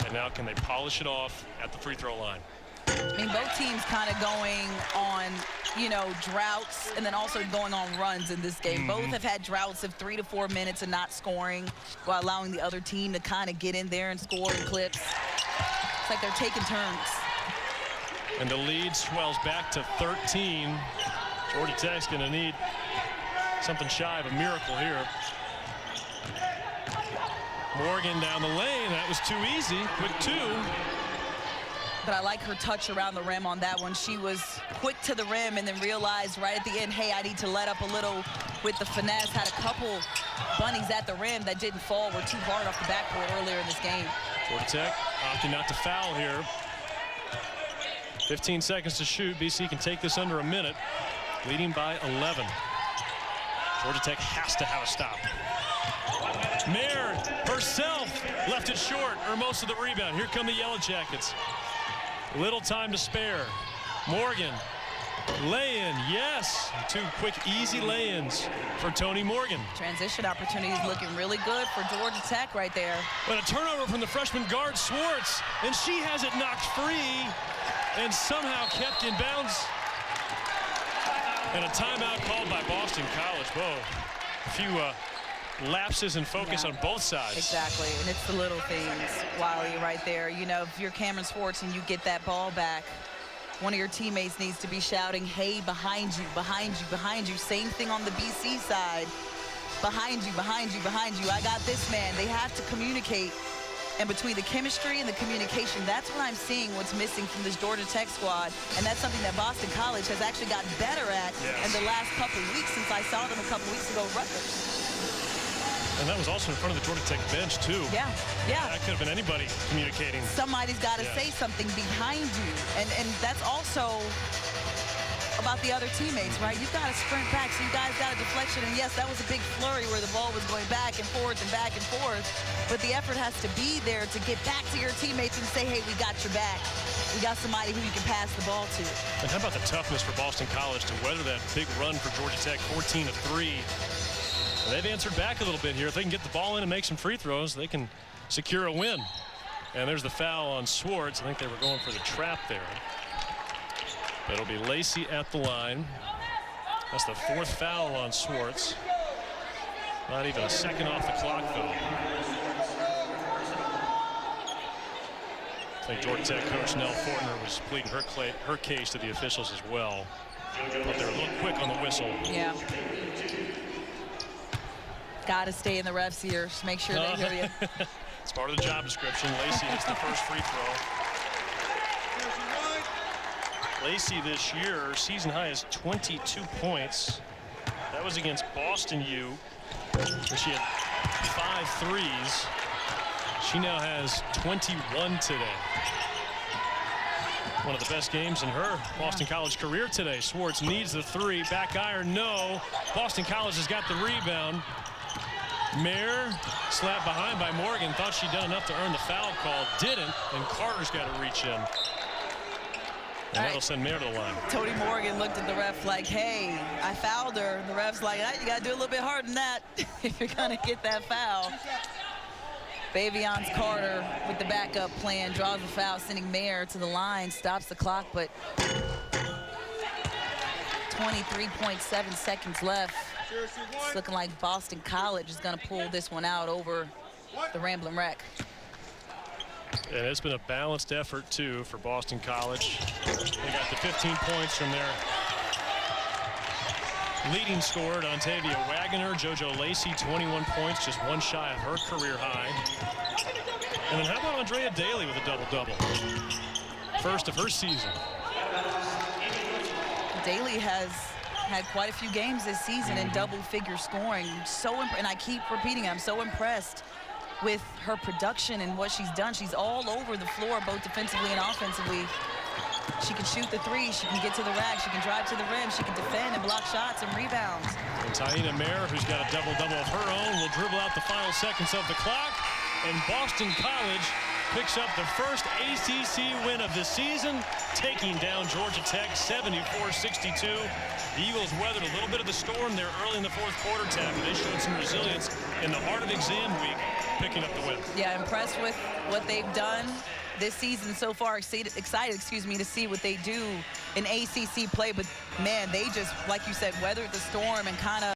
And now can they polish it off at the free throw line? I mean, both teams kind of going on, you know, droughts and then also going on runs in this game. Both have had droughts of 3 to 4 minutes and not scoring while allowing the other team to kind of get in there and score in clips. It's like they're taking turns. And the lead swells back to 13. Georgia Tech's going to need something shy of a miracle here. Morgan down the lane. That was too easy. Quick 2. But I like her touch around the rim on that one. She was quick to the rim and then realized right at the end, hey, I need to let up a little with the finesse. Had a couple bunnies at the rim that didn't fall, were too hard off the backboard earlier in this game. Georgia Tech opting not to foul here. 15 seconds to shoot. BC can take this under a minute, leading by 11. Georgia Tech has to have a stop. Mayer herself left it short, or most of the rebound. Here come the Yellow Jackets. Little time to spare. Morgan, lay-in, yes. 2 quick, easy lay-ins for Tony Morgan. Transition opportunities looking really good for Georgia Tech right there. But a turnover from the freshman guard, Swartz, and she has it knocked free and somehow kept in bounds. And a timeout called by Boston College. Whoa, a few lapses in focus on both sides. Exactly, and it's the little things, Wiley, right there. You know, if you're Cameron Swartz and you get that ball back, one of your teammates needs to be shouting, hey, behind you, behind you, behind you. Same thing on the BC side. Behind you, behind you, behind you. I got this man. They have to communicate. And between the chemistry and the communication, that's what I'm seeing what's missing from this Georgia Tech squad. And that's something that Boston College has actually gotten better at in the last couple of weeks since I saw them a couple weeks ago at Rutgers. And that was also in front of the Georgia Tech bench, too. Yeah, yeah. That could have been anybody communicating. Somebody's got to say something behind you. And that's also about the other teammates, right? You've got to sprint back, so you guys got a deflection. And yes, that was a big flurry where the ball was going back and forth and back and forth. But the effort has to be there to get back to your teammates and say, hey, we got your back. We got somebody who you can pass the ball to. And how about the toughness for Boston College to weather that big run for Georgia Tech, 14 of 3. And they've answered back a little bit here. If they can get the ball in and make some free throws, they can secure a win. And there's the foul on Swartz. I think they were going for the trap there. It'll be Lacey at the line. That's the 4th foul on Swartz. Not even a second off the clock, though. I think Georgia Tech coach Nell Fortner was pleading her case to the officials as well. But they were a little quick on the whistle. Yeah. Got to stay in the ref's ears. Make sure they hear you. It's part of the job description. Lacey hits the first free throw. Lacey this year, her season high is 22 points. That was against Boston U, where she had 5 threes. She now has 21 today. One of the best games in her Boston College career today. Swartz needs the 3. Back iron, no. Boston College has got the rebound. Mayer slapped behind by Morgan. Thought she'd done enough to earn the foul call. Didn't, and Carter's got to reach in. And that'll send Mayer to the line. Tony Morgan looked at the ref like, hey, I fouled her. And the ref's like, you got to do a little bit harder than that if you're going to get that foul. Baviance Carter with the backup plan, draws the foul, sending Mayer to the line, stops the clock, but 23.7 seconds left. It's looking like Boston College is going to pull this one out over the Ramblin' Wreck. And it's been a balanced effort, too, for Boston College. They got the 15 points from their leading scorer, Ontavia Wagner. JoJo Lacey, 21 points, just 1 shy of her career high. And then how about Andrea Daley with a double-double? First of her season. Daley has had quite a few games this season in double-figure scoring. And I keep repeating, I'm so impressed with her production and what she's done. She's all over the floor, both defensively and offensively. She can shoot the three. She can get to the rack. She can drive to the rim. She can defend and block shots and rebounds. And Taina Mayer, who's got a double-double of her own, will dribble out the final seconds of the clock. And Boston College picks up the first ACC win of the season, taking down Georgia Tech 74-62. The Eagles weathered a little bit of the storm there early in the fourth quarter, Tab. They showed some resilience in the heart of exam week, picking up the win. Yeah, impressed with what they've done this season so far. Excited, to see what they do in ACC play. But, man, they just, like you said, weathered the storm and kind of